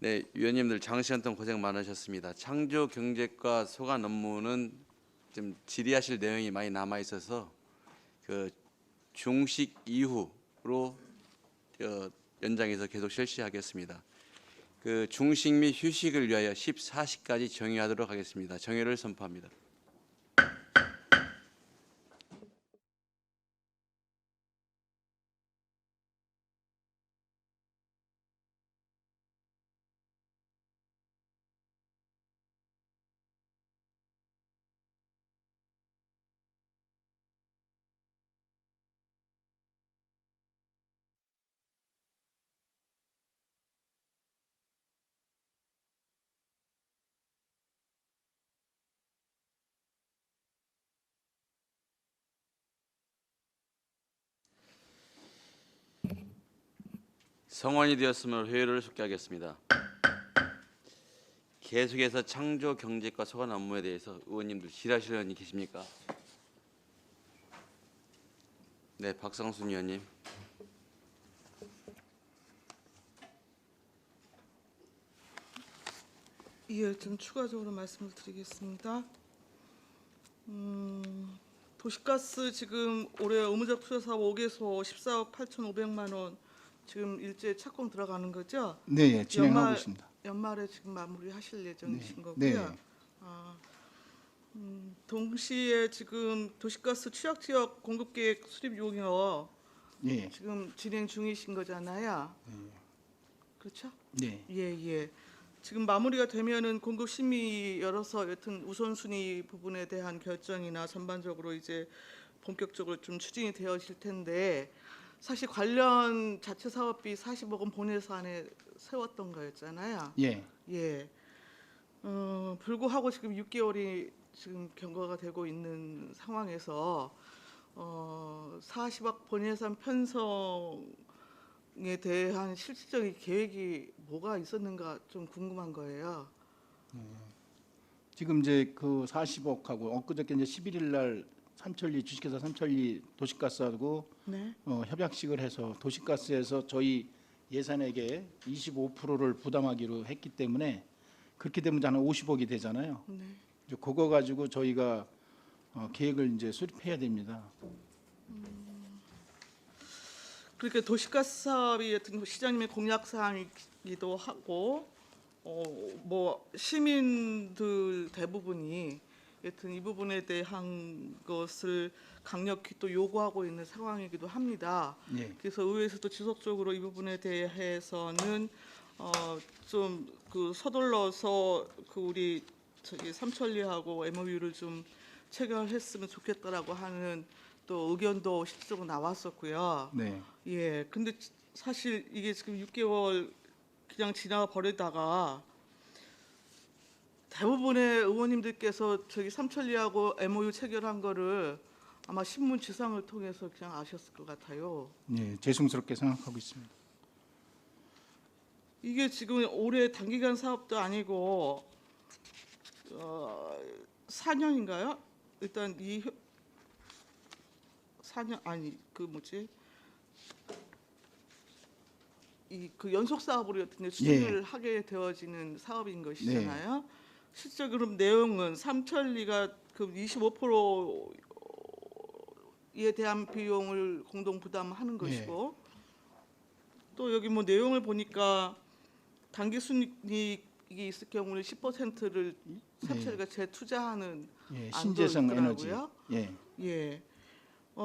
네, 위원님들 장시간 동안 고생 많으셨습니다. 창조경제과 소관 업무는 좀 질의하실 내용이 많이 남아 있어서 그 중식 이후로 연장해서 계속 실시하겠습니다. 그 중식 및 휴식을 위하여 14시까지 정의하도록 하겠습니다. 정의를 선포합니다. 성원이 되었으므로 회의를 속개하겠습니다. 계속해서 창조경제과 소관 업무에 대해서 의원님들 질의하실 의원이 계십니까? 네, 박성순 의원님. 예, 좀 추가적으로 말씀을 드리겠습니다. 도시가스 지금 올해 의무적 투자 사업 5개소 14억 8,500만 원 지금 일제 착공 들어가는 거죠? 네, 예, 진행하고 있습니다. 연말에 지금 마무리하실 예정이신 네, 거고요. 네. 동시에 지금 도시가스 취약지역 공급계획 수립 용역 예, 지금 진행 중이신 거잖아요. 그렇죠? 네, 예. 지금 마무리가 되면은 공급 심의 열어서 여튼 우선순위 부분에 대한 결정이나 전반적으로 이제 본격적으로 좀 추진이 되어질 텐데 사실 관련 자체 사업비 40억 원 본예산에 세웠던 거였잖아요. 예, 예. 불구하고 지금 6개월이 지금 경과가 되고 있는 상황에서 40억 본예산 편성에 대한 실질적인 계획이 뭐가 있었는가 좀 궁금한 거예요. 지금 이제 그 40억하고 엊그저께 이제 11일 날 삼천리 주식회사 삼천리 도시가스하고 네. 협약식을 해서 도시가스에서 저희 예산액의 25%를 부담하기로 했기 때문에 그렇게 되면 한 50억이 되잖아요. 네. 이제 그거 가지고 저희가 계획을 이제 수립해야 됩니다. 그러니까 도시가스 사업이 여튼 시장님의 공약 사항이기도 하고 뭐 시민들 대부분이 여튼 이 부분에 대한 것을 강력히 또 요구하고 있는 상황이기도 합니다. 예. 그래서 의회에서도 지속적으로 이 부분에 대해서는 좀 그 서둘러서 그 우리 저기 삼천리하고 MOU를 좀 체결했으면 좋겠다라고 하는 또 의견도 실질적으로 나왔었고요. 네. 예. 근데 사실 이게 지금 6개월 그냥 지나 버리다가 대부분의 의원님들께서 저기 삼천리하고 MOU 체결한 거를 아마 신문 지상을 통해서 그냥 아셨을 것 같아요. 예, 죄송스럽게 생각하고 있습니다. 이게 지금 올해 단기간 사업도 아니고 4년인가요? 일단 4년 아니 그 뭐지? 이 그 연속 사업으로 여튼 추진을 하게 되어지는 사업인 것이잖아요. 실제로 내용은 삼천리가 그 25%에 대한 비용을 공동 부담하는 것이고 또 여기 뭐 내용을 보니까 단기 순이익이 있을 경우는 10%를 삼천리가 재투자하는 안도 신재생 에너지. 있더라고요. 예. 예.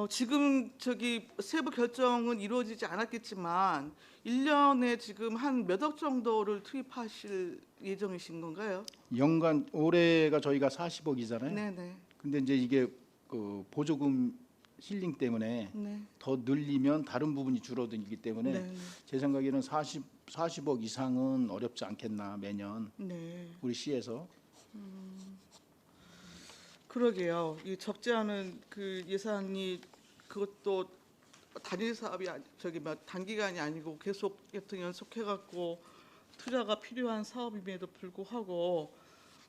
지금 저기 세부 결정은 이루어지지 않았겠지만 1년에 지금 한 몇 억 정도를 투입하실 예정이신 건가요? 연간 올해가 저희가 40억이잖아요. 네네. 근데 이제 이게 그 보조금 힐링 때문에 네. 더 늘리면 다른 부분이 줄어들기 때문에 네. 제 생각에는 40억 이상은 어렵지 않겠나 매년 네. 우리 시에서. 그러게요. 이 적지 않은 그 예산이 그것도 단일 사업이 저기 뭐 단기간이 아니고 계속 여튼 연속해갖고 투자가 필요한 사업임에도 불구하고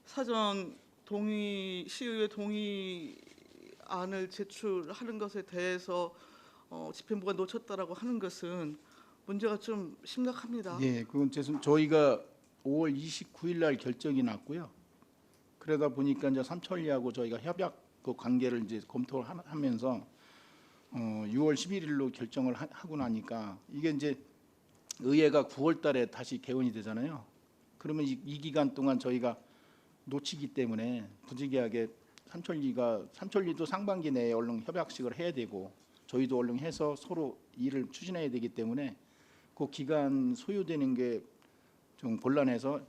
사전 동의 시의회 동의안을 제출하는 것에 대해서 집행부가 놓쳤다라고 하는 것은 문제가 좀 심각합니다. 예, 그건 저희가 5월 29일 날 결정이 났고요. 그러다 보니까 이제 삼천리하고 저희가 협약 그 관계를 이제 검토를 하면서 6월 11일로 결정을 하고 나니까 이게 이제 의회가 9월 달에 다시 개원이 되잖아요. 그러면 이 기간 동안 저희가 놓치기 때문에 부득이하게 삼천리도 상반기 내에 얼른 협약식을 해야 되고 저희도 얼른 해서 서로 일을 추진해야 되기 때문에 그 기간 소요되는 게 좀 곤란해서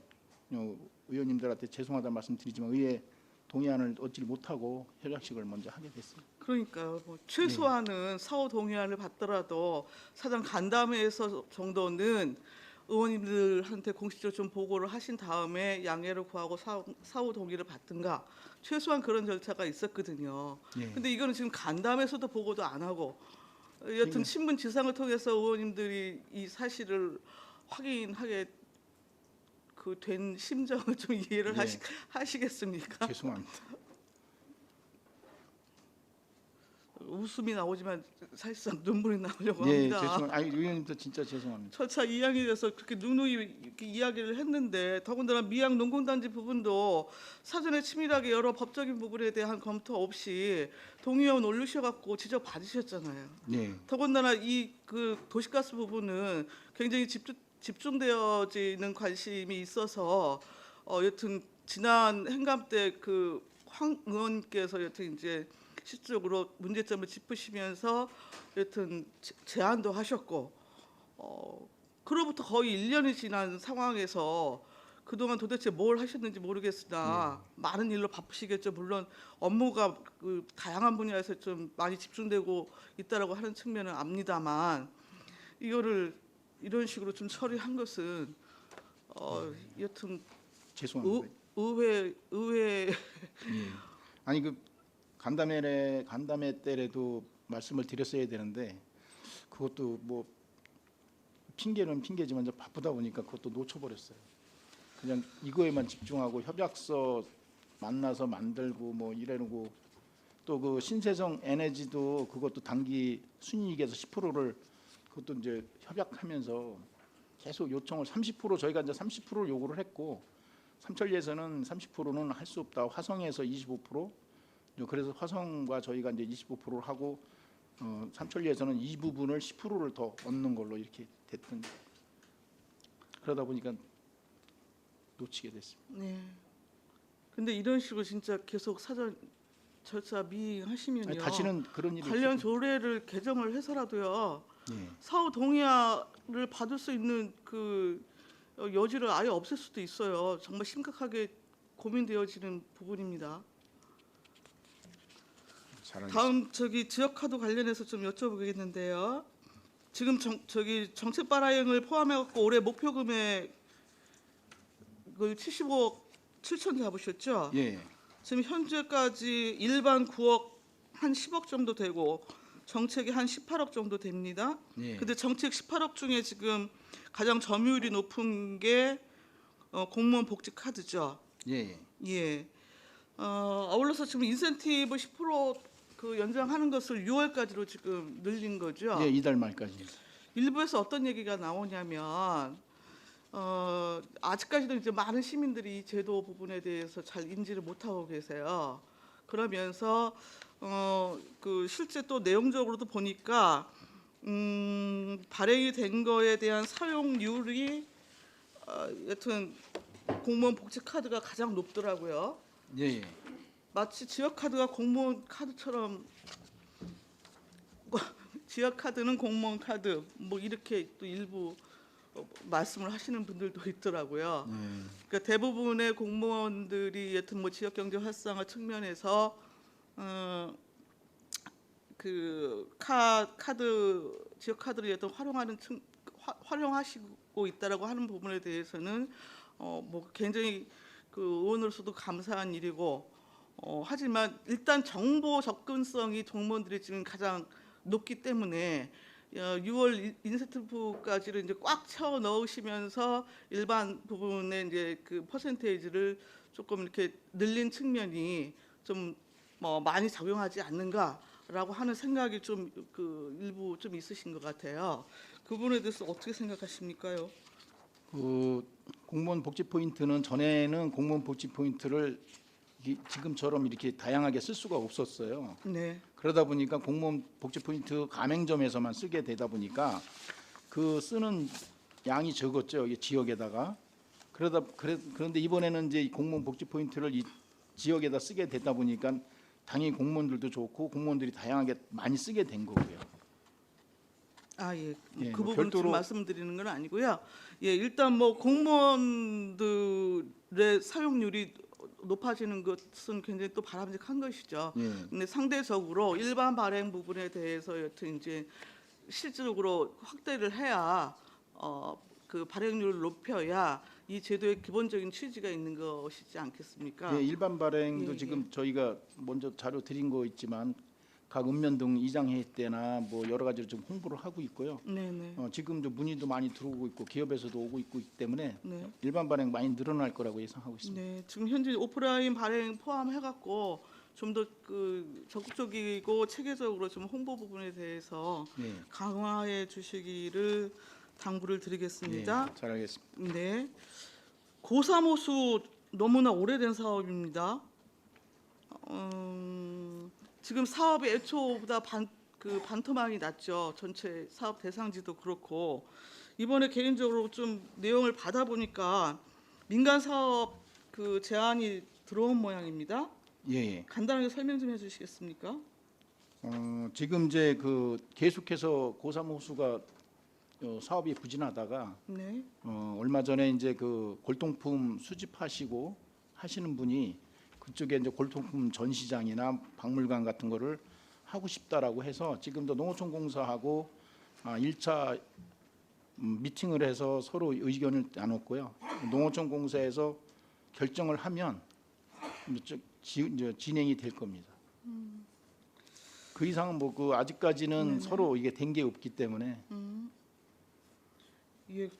의원님들한테 죄송하다는 말씀드리지만 의회 동의안을 얻지 못하고 협약식을 먼저 하게 됐습니다. 그러니까요. 뭐 최소한은 사후 동의안을 받더라도 사전 간담회에서 정도는 의원님들한테 공식적으로 좀 보고를 하신 다음에 양해를 구하고 사후 동의를 받든가 최소한 그런 절차가 있었거든요. 근데 이거는 지금 간담회에서도 보고도 안 하고 여튼 신문 지상을 통해서 의원님들이 이 사실을 확인하게 그 된 심정을 좀 이해를 하시겠습니까? 죄송합니다. 웃음이 나오지만 사실상 눈물이 나오려고 예, 합니다. 죄송합니다. 아니 의원님도 진짜 죄송합니다. 절차 이양에 대해서 그렇게 누누이 이렇게 이야기를 했는데 더군다나 미양 농공단지 부분도 사전에 치밀하게 여러 법적인 부분에 대한 검토 없이 동의원 올리셔갖고 지적 받으셨잖아요. 네. 더군다나 이 그 도시가스 부분은 굉장히 집중되어지는 관심이 있어서 여튼 지난 행감 때 그 황 의원님께서 여튼 이제 실질적으로 문제점을 짚으시면서 여튼 제안도 하셨고 그로부터 거의 1년이 지난 상황에서 그동안 도대체 뭘 하셨는지 모르겠으나 많은 일로 바쁘시겠죠. 물론 업무가 그 다양한 분야에서 좀 많이 집중되고 있다라고 하는 측면은 압니다만 이거를 이런 식으로 좀 처리한 것은 여튼 죄송합니다. 의회 아니 그 간담회 때라도 말씀을 드렸어야 되는데 그것도 뭐 핑계는 핑계지만 좀 바쁘다 보니까 그것도 놓쳐버렸어요. 그냥 이거에만 집중하고 협약서 만나서 만들고 뭐 이러고 또 그 신재생 에너지도 그것도 단기 순이익에서 10%를 그것도 이제 협약하면서 계속 요청을 30% 저희가 이제 30%를 요구를 했고 삼천리에서는 30%는 할 수 없다. 화성에서 25%. 그래서 화성과 저희가 이제 25%를 하고 삼천리에서는 이 부분을 10%를 더 얻는 걸로 이렇게 됐던. 그러다 보니까 놓치게 됐습니다. 네. 근데 이런 식으로 진짜 계속 사전 절차 미행하시면요. 아니, 다시는 그런 일이 관련 없을 조례를 개정을 해서라도요. 예. 사후 동의를 받을 수 있는 그 여지를 아예 없앨 수도 있어요. 정말 심각하게 고민되어지는 부분입니다. 다음 지역 카드 관련해서 좀 여쭤보겠는데요. 지금 정책 발행을 포함해 갖고 올해 목표 금액을 75억 7천 잡으셨죠? 예. 지금 현재까지 일반 9억 한 10억 정도 되고 정책이 한 18억 정도 됩니다. 예. 근데 정책 18억 중에 지금 가장 점유율이 높은 게 공무원 복지 카드죠. 예. 예. 아울러서 지금 인센티브 10% 그 연장하는 것을 6월까지로 지금 늘린 거죠. 예, 이달 말까지. 일부에서 어떤 얘기가 나오냐면 아직까지도 이제 많은 시민들이 이 제도 부분에 대해서 잘 인지를 못하고 계세요. 그러면서 그 실제 또 내용적으로도 보니까 발행이 된 거에 대한 사용률이 여튼 공무원 복지 카드가 가장 높더라고요. 예. 마치 지역 카드가 공무원 카드처럼 지역 카드는 공무원 카드 뭐 이렇게 또 일부 말씀을 하시는 분들도 있더라고요. 그러니까 대부분의 공무원들이 여튼 뭐 지역 경제 활성화 측면에서 그 카드 지역 카드를 여튼 활용하시고 있다라고 하는 부분에 대해서는 뭐 굉장히 그 의원으로서도 감사한 일이고 하지만 일단 정보 접근성이 공무원들이 지금 가장 높기 때문에 6월 인센티브까지를 이제 꽉 채워 넣으시면서 일반 부분의 이제 그 퍼센테이지를 조금 이렇게 늘린 측면이 좀 뭐 많이 작용하지 않는가라고 하는 생각이 좀 그 일부 좀 있으신 것 같아요. 그 부분에 대해서 어떻게 생각하십니까요? 그 공무원 복지 포인트는 전에는 공무원 복지 포인트를 지금처럼 이렇게 다양하게 쓸 수가 없었어요. 네. 그러다 보니까 공무원 복지 포인트 가맹점에서만 쓰게 되다 보니까 그 쓰는 양이 적었죠. 이 지역에다가. 그런데 이번에는 이제 공무원 복지 포인트를 이 지역에다 쓰게 되다 보니까 당연히 공무원들도 좋고 공무원들이 다양하게 많이 쓰게 된 거고요. 아, 예. 예, 그 뭐 부분 좀 별도로- 말씀드리는 건 아니고요. 예, 일단 뭐 공무원들의 사용률이 높아지는 것은 굉장히 또 바람직한 것이죠. 예. 근데 상대적으로 일반 발행 부분에 대해서 여튼 이제 실질적으로 확대를 해야 그 발행률을 높여야 이 제도의 기본적인 취지가 있는 것이지 않겠습니까? 예, 일반 발행도 예, 지금 저희가 먼저 자료 드린 거 있지만 각 읍면동 이장회 때나 뭐 여러 가지로 좀 홍보를 하고 있고요. 네네. 지금 좀 문의도 많이 들어오고 있고 기업에서도 오고 있기 때문에 네. 일반 발행 많이 늘어날 거라고 예상하고 있습니다. 네, 지금 현재 오프라인 발행 포함해갖고 좀 더 그 적극적이고 체계적으로 좀 홍보 부분에 대해서 네, 강화해 주시기를 당부를 드리겠습니다. 네, 잘하겠습니다. 네, 고사모수 너무나 오래된 사업입니다. 지금 사업의 애초보다 반토막이 났죠. 전체 사업 대상지도 그렇고 이번에 개인적으로 좀 내용을 받아보니까 민간 사업 그 제안이 들어온 모양입니다. 예, 간단하게 설명 좀 해주시겠습니까? 지금 이제 그 계속해서 고사모수가 사업이 부진하다가 네, 얼마 전에 이제 그 골동품 수집하시고 하시는 분이 그쪽에 이제 골동품 전시장이나 박물관 같은 거를 하고 싶다라고 해서 지금도 농어촌공사하고 1차 미팅을 해서 서로 의견을 나눴고요. 농어촌공사에서 결정을 하면 이제 진행이 될 겁니다. 그 이상은 뭐 그 아직까지는 네네. 서로 이게 된 게 없기 때문에 예.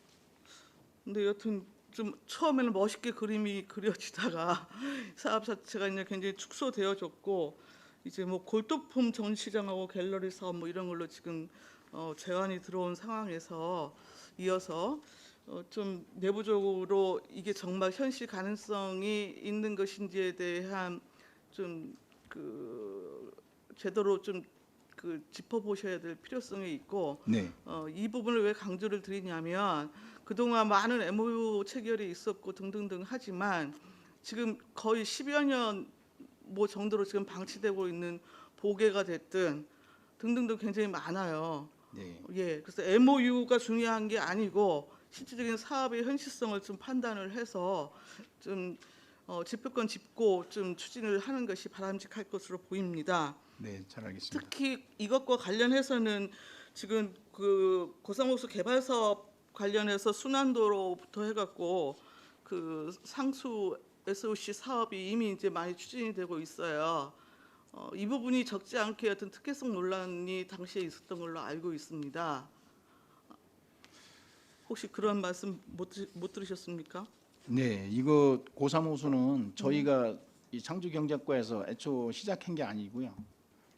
근데 여튼 좀 처음에는 멋있게 그림이 그려지다가 사업 자체가 이제 굉장히 축소되어졌고 이제 뭐 골동품 전시장하고 갤러리 사업 뭐 이런 걸로 지금 제안이 들어온 상황에서 이어서 좀 내부적으로 이게 정말 현실 가능성이 있는 것인지에 대한 좀 그 제대로 좀 그 짚어보셔야 될 필요성이 있고 네. 이 부분을 왜 강조를 드리냐면 그동안 많은 MOU 체결이 있었고 등등등 하지만 지금 거의 10여 년 뭐 정도로 지금 방치되고 있는 보게가 됐든 등등등 굉장히 많아요. 네. 예, 그래서 MOU가 중요한 게 아니고 실질적인 사업의 현실성을 좀 판단을 해서 좀 지표권 짚고 좀 추진을 하는 것이 바람직할 것으로 보입니다. 네, 잘 알겠습니다. 특히 이것과 관련해서는 지금 그 고사무소 개발 사업 관련해서 순환도로부터 해갖고 그 상수 SOC 사업이 이미 이제 많이 추진이 되고 있어요. 이 부분이 적지 않게 어떤 특혜성 논란이 당시에 있었던 걸로 알고 있습니다. 혹시 그런 말씀 못 들으셨습니까? 네, 이거 고사무소는 저희가 이 창조경제과에서 애초 시작한 게 아니고요.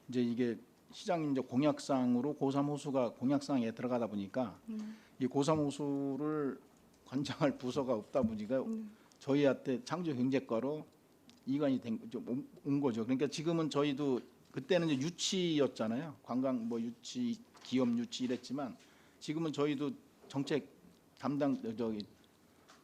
이제 이게 시장 이제 공약상으로 고사무소가 공약상에 들어가다 보니까 이 고사무소를 관장할 부서가 없다 보니까 저희한테 창조경제과로 이관이 온 거죠. 그러니까 지금은 저희도 그때는 이제 유치였잖아요. 관광 뭐 유치, 기업 유치 이랬지만 지금은 저희도 정책 담당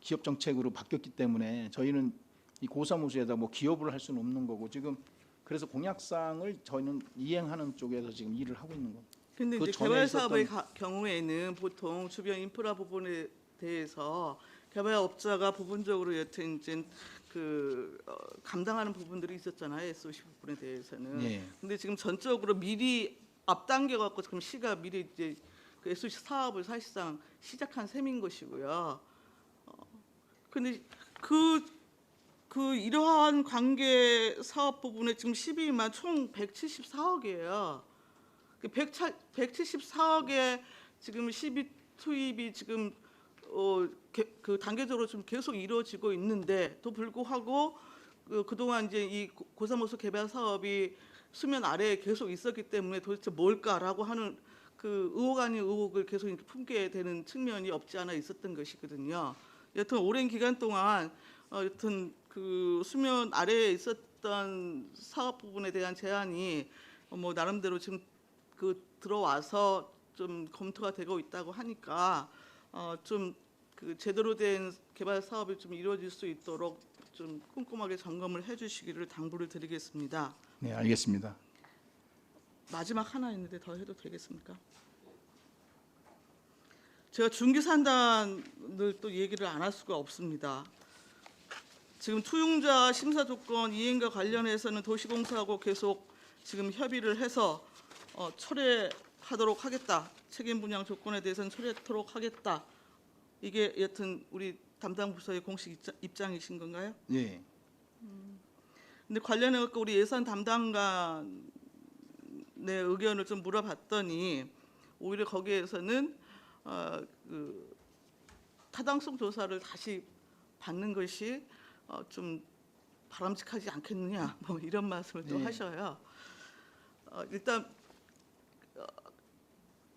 기업 정책으로 바뀌었기 때문에 저희는 이 고사무소에다 뭐 기업을 할 수는 없는 거고 지금 그래서 공약상을 저희는 이행하는 쪽에서 지금 일을 하고 있는 겁니다. 근데 그 이제 전에 개발 있었던- 사업의 경우에는 보통 주변 인프라 부분에 대해서 개발업자가 부분적으로 여튼 이제 그 감당하는 부분들이 있었잖아요. SOC 부분에 대해서는. 예. 근데 지금 전적으로 미리 앞당겨 갖고 지금 시가 미리 이제 그 SOC 사업을 사실상 시작한 셈인 것이고요. 근데 그 이러한 관계 사업 부분에 지금 12만 총 174억이에요. 174억의 지금 시비 투입이 지금 그 단계적으로 좀 계속 이루어지고 있는데도 불구하고 그동안 이제 이 고사무소 개발 사업이 수면 아래에 계속 있었기 때문에 도대체 뭘까라고 하는 그 의혹 아닌 의혹을 계속 품게 되는 측면이 없지 않아 있었던 것이거든요. 여튼 오랜 기간 동안 여튼 그 수면 아래에 있었던 사업 부분에 대한 제안이 뭐 나름대로 지금 그 들어와서 좀 검토가 되고 있다고 하니까 좀 그 제대로 된 개발 사업이 좀 이루어질 수 있도록 좀 꼼꼼하게 점검을 해주시기를 당부를 드리겠습니다. 네, 알겠습니다. 마지막 하나 있는데 더 해도 되겠습니까? 제가 중기산단을 또 얘기를 안 할 수가 없습니다. 지금 투용자 심사 조건 이행과 관련해서는 도시공사하고 계속 지금 협의를 해서 철회하도록 하겠다. 책임 분양 조건에 대해서는 철회하도록 하겠다. 이게 여튼 우리 담당 부서의 공식 입장이신 건가요? 예. 근데 관련해 갖고 우리 예산 담당관의 의견을 좀 물어봤더니 오히려 거기에서는 그 타당성 조사를 다시 받는 것이 좀 바람직하지 않겠느냐 뭐 이런 말씀을 또 네. 하셔요. 일단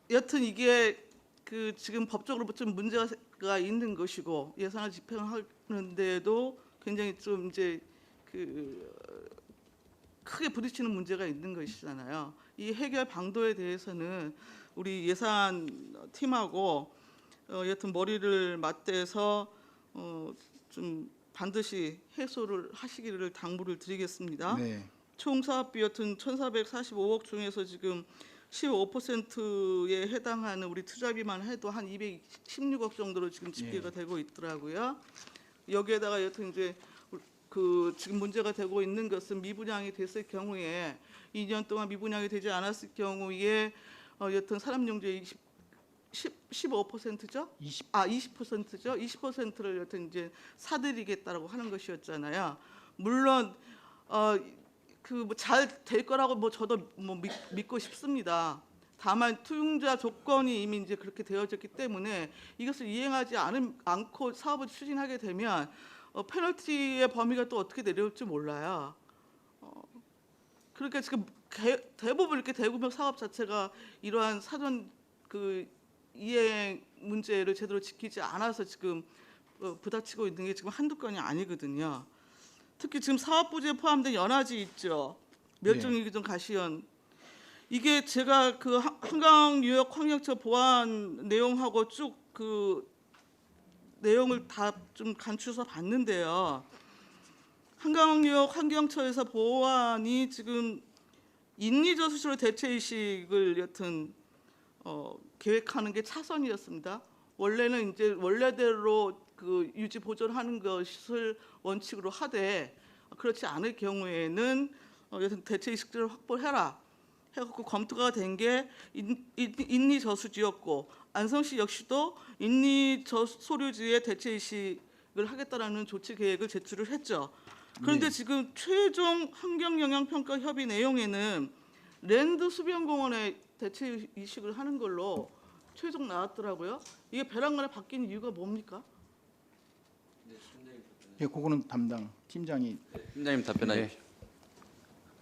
여튼 이게 그 지금 법적으로 좀 문제가 있는 것이고 예산을 집행하는데도 굉장히 좀 이제 그 크게 부딪히는 문제가 있는 것이잖아요. 이 해결 방도에 대해서는 우리 예산 팀하고 여튼 머리를 맞대서 좀 반드시 해소를 하시기를 당부를 드리겠습니다. 네. 총 사업비 여튼 1,445억 중에서 지금 15%에 해당하는 우리 투자비만 해도 한 216억 정도로 지금 집계가 되고 있더라고요. 여기에다가 여튼 이제 그 지금 문제가 되고 있는 것은 미분양이 됐을 경우에 2년 동안 미분양이 되지 않았을 경우에 여튼 산업용지 15%죠? 20%죠? 20%를 여튼 이제 사들이겠다라고 하는 것이었잖아요. 물론 그 뭐 잘 될 거라고 뭐 저도 뭐 믿고 싶습니다. 다만 투용자 조건이 이미 이제 그렇게 되어졌기 때문에 이것을 이행하지 않고 사업을 추진하게 되면 페널티의 범위가 또 어떻게 내려올지 몰라요. 그러니까 지금 대부분 이렇게 대구역 사업 자체가 이러한 사전 그 이행 문제를 제대로 지키지 않아서 지금 부닥치고 있는 게 지금 한두 건이 아니거든요. 특히 지금 사업부지에 포함된 연화지 있죠. 멸종위기종 가시연. 이게 제가 그 한강유역 환경처 보안 내용하고 쭉 그 내용을 다 좀 간추려서 봤는데요. 한강유역 환경처에서 보안이 지금 인리저수지로 대체의식을 여튼 계획하는 게 차선이었습니다. 원래는 이제 원래대로 그 유지 보존하는 것을 원칙으로 하되 그렇지 않을 경우에는 여튼 대체의식들을 확보해라 해갖고 검토가 된 게 인리저수지였고 안성시 역시도 인리저소류지의 대체의식을 하겠다라는 조치 계획을 제출을 했죠. 그런데 지금 최종 환경영향평가 협의 내용에는 랜드 수변공원에 대체 이식을 하는 걸로 최종 나왔더라고요. 이게 벼랑간에 바뀐 이유가 뭡니까? 예, 그거는 담당 팀장이 팀장님 답변하십시오. 네.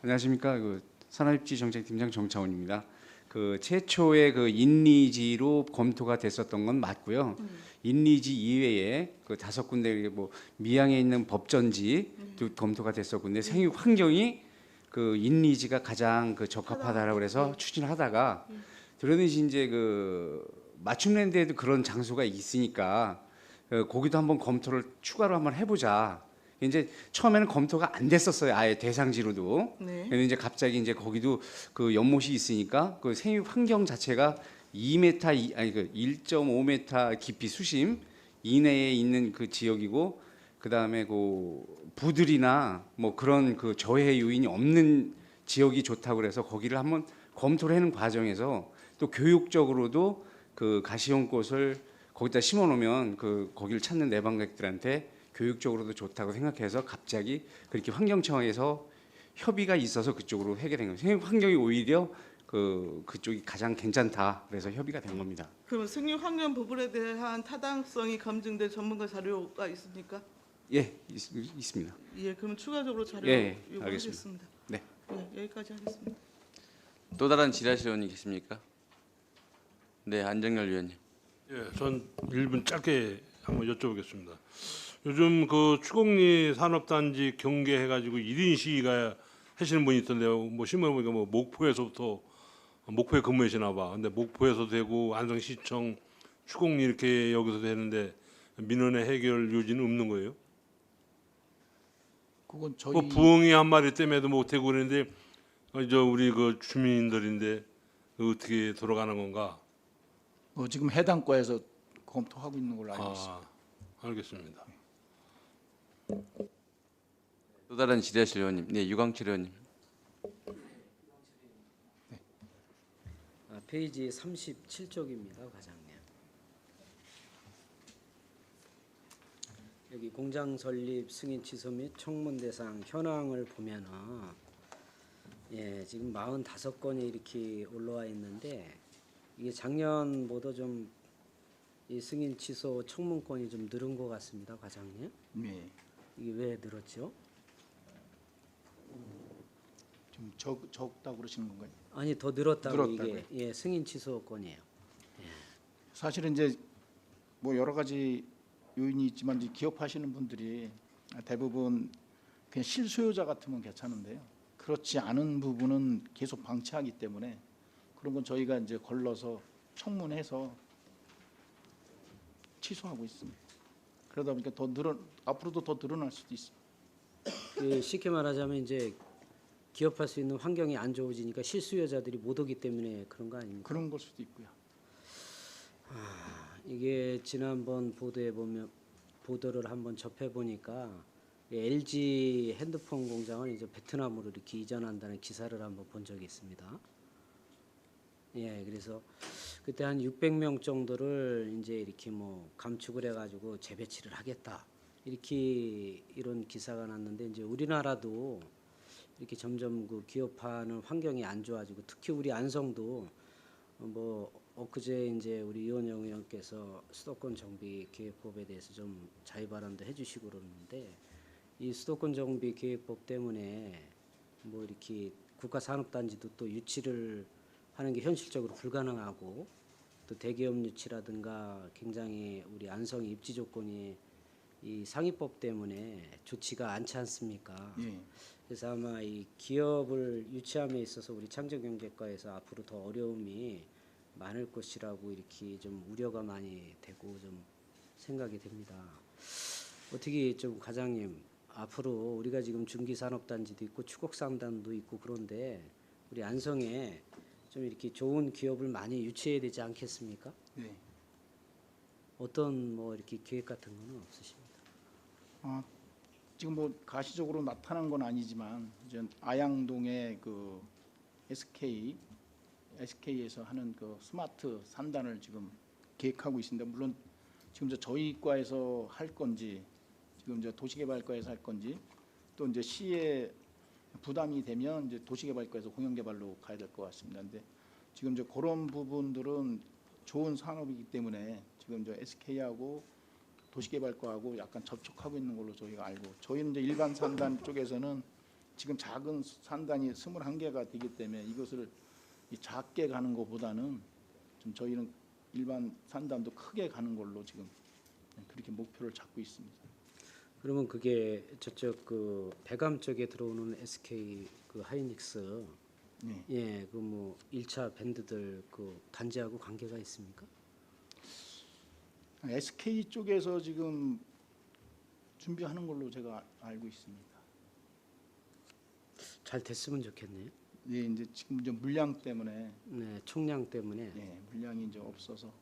안녕하십니까. 그 산업입지 정책팀장 정차훈입니다. 그 최초의 그 인리지로 검토가 됐었던 건 맞고요. 인리지 이외에 그 5군데 뭐 미양에 있는 법전지도 검토가 됐었고, 근데 생육 환경이 그 인리지가 가장 그 적합하다라고 그래서 추진하다가 그러든지 이제 그 맞춤랜드에도 그런 장소가 있으니까 거기도 한번 검토를 추가로 한번 해보자. 이제 처음에는 검토가 안 됐었어요. 아예 대상지로도. 네. 근데 이제 갑자기 이제 거기도 그 연못이 있으니까 그 생육 환경 자체가 2m 아니 그 1.5m 깊이 수심 이내에 있는 그 지역이고, 그다음에 그 부들이나 뭐 그런 그 저해 요인이 없는 지역이 좋다고 그래서 거기를 한번 검토를 하는 과정에서 또 교육적으로도 그 가시용꽃을 거기다 심어 놓으면 그 거기를 찾는 내방객들한테 교육적으로도 좋다고 생각해서 갑자기 그렇게 환경청에서 협의가 있어서 그쪽으로 하게 된 거예요. 생육 환경이 오히려 그쪽이 가장 괜찮다. 그래서 협의가 된 겁니다. 그럼 생육 환경 부분에 대한 타당성이 검증된 전문가 자료가 있습니까? 예, 있습니다. 예, 그럼 추가적으로 자료 예, 요구하겠습니다. 네. 네, 여기까지 하겠습니다. 또 다른 질의하실 의원이 계십니까? 네, 안정열 위원님. 예, 전 1분 짧게 한번 여쭤보겠습니다. 요즘 그 추곡리 산업단지 경계해가지고 1인 시위가 하시는 분이 있던데요. 뭐 신문에 보니까 뭐 목포에서부터 목포에 근무하시나 봐. 근데 목포에서 되고 안성시청 추곡리 이렇게 여기서 되는데 민원의 해결 요지는 없는 거예요? 그건 저희 그 부엉이 한 마리 때문에도 못 되고 그러는데 저 우리 그 주민들인데 어떻게 돌아가는 건가? 지금 해당 과에서 검토하고 있는 걸로 알고 있습니다. 알겠습니다. 또 다른 질의하실 의원님. 네, 유광철 의원님. 페이지 37쪽입니다, 과장님. 여기 공장 설립 승인 취소 및 청문 대상 현황을 보면은 지금 45건이 이렇게 올라와 있는데 이게 작년보다 좀 이 승인 취소 청문권이 좀 늘은 것 같습니다, 과장님. 네. 이게 왜 늘었죠? 좀 적다고 그러시는 건가요? 아니 더 늘었다고 늘었다고요? 이게 승인 취소권이에요. 사실은 이제 뭐 여러 가지 요인이 있지만 이제 기업하시는 분들이 대부분 그냥 실소유자 같으면 괜찮은데요. 그렇지 않은 부분은 계속 방치하기 때문에 그런 건 저희가 이제 걸러서 청문해서 취소하고 있습니다. 그러다 보니까 앞으로도 더 늘어날 수도 있습니다. 쉽게 말하자면 이제 기업할 수 있는 환경이 안 좋아지니까 실수요자들이 못 오기 때문에 그런 거 아닙니까? 그런 걸 수도 있고요. 이게 지난번 보도를 한번 접해 보니까 LG 핸드폰 공장을 이제 베트남으로 이렇게 이전한다는 기사를 한번 본 적이 있습니다. 예, 그래서 그때 한 600명 정도를 이제 이렇게 뭐 감축을 해가지고 재배치를 하겠다. 이렇게 이런 기사가 났는데 이제 우리나라도 이렇게 점점 그 기업하는 환경이 안 좋아지고 특히 우리 안성도 뭐 엊그제 이제 우리 이원영 의원께서 수도권 정비 계획법에 대해서 좀 자의 발언도 해주시고 그러는데 이 수도권 정비 계획법 때문에 뭐 이렇게 국가 산업단지도 또 유치를 하는 게 현실적으로 불가능하고 또 대기업 유치라든가 굉장히 우리 안성의 입지 조건이 이 상위법 때문에 좋지가 않지 않습니까? 예. 그래서 아마 이 기업을 유치함에 있어서 우리 창조경제과에서 앞으로 더 어려움이 많을 것이라고 이렇게 좀 우려가 많이 되고 좀 생각이 됩니다. 어떻게 좀 과장님 앞으로 우리가 지금 중기산업단지도 있고 추곡상단도 있고 그런데 우리 안성에 좀 이렇게 좋은 기업을 많이 유치해야 되지 않겠습니까? 네. 어떤 뭐 이렇게 계획 같은 거는 없으십니까? 지금 뭐 가시적으로 나타난 건 아니지만 이제 아양동의 그 SK에서 하는 그 스마트 산단을 지금 계획하고 있습니다. 물론 지금 저희 과에서 할 건지 지금 도시개발과에서 할 건지 또 이제 시에 부담이 되면 이제 도시개발과에서 공영개발로 가야 될 것 같습니다. 근데 지금 그런 부분들은 좋은 산업이기 때문에 지금 SK하고 도시개발과하고 약간 접촉하고 있는 걸로 저희가 알고 저희는 이제 일반 산단 쪽에서는 지금 작은 산단이 21개가 되기 때문에 이것을 작게 가는 것보다는 좀 저희는 일반 산단도 크게 가는 걸로 지금 그렇게 목표를 잡고 있습니다. 그러면 그게 저쪽 그 배감 쪽에 들어오는 SK 그 하이닉스 네. 예, 그 뭐 1차 밴드들 그 단지하고 관계가 있습니까? SK 쪽에서 지금 준비하는 걸로 제가 알고 있습니다. 잘 됐으면 좋겠네요. 네, 이제 지금 물량 때문에 네, 총량 때문에. 네, 물량이 이제 없어서.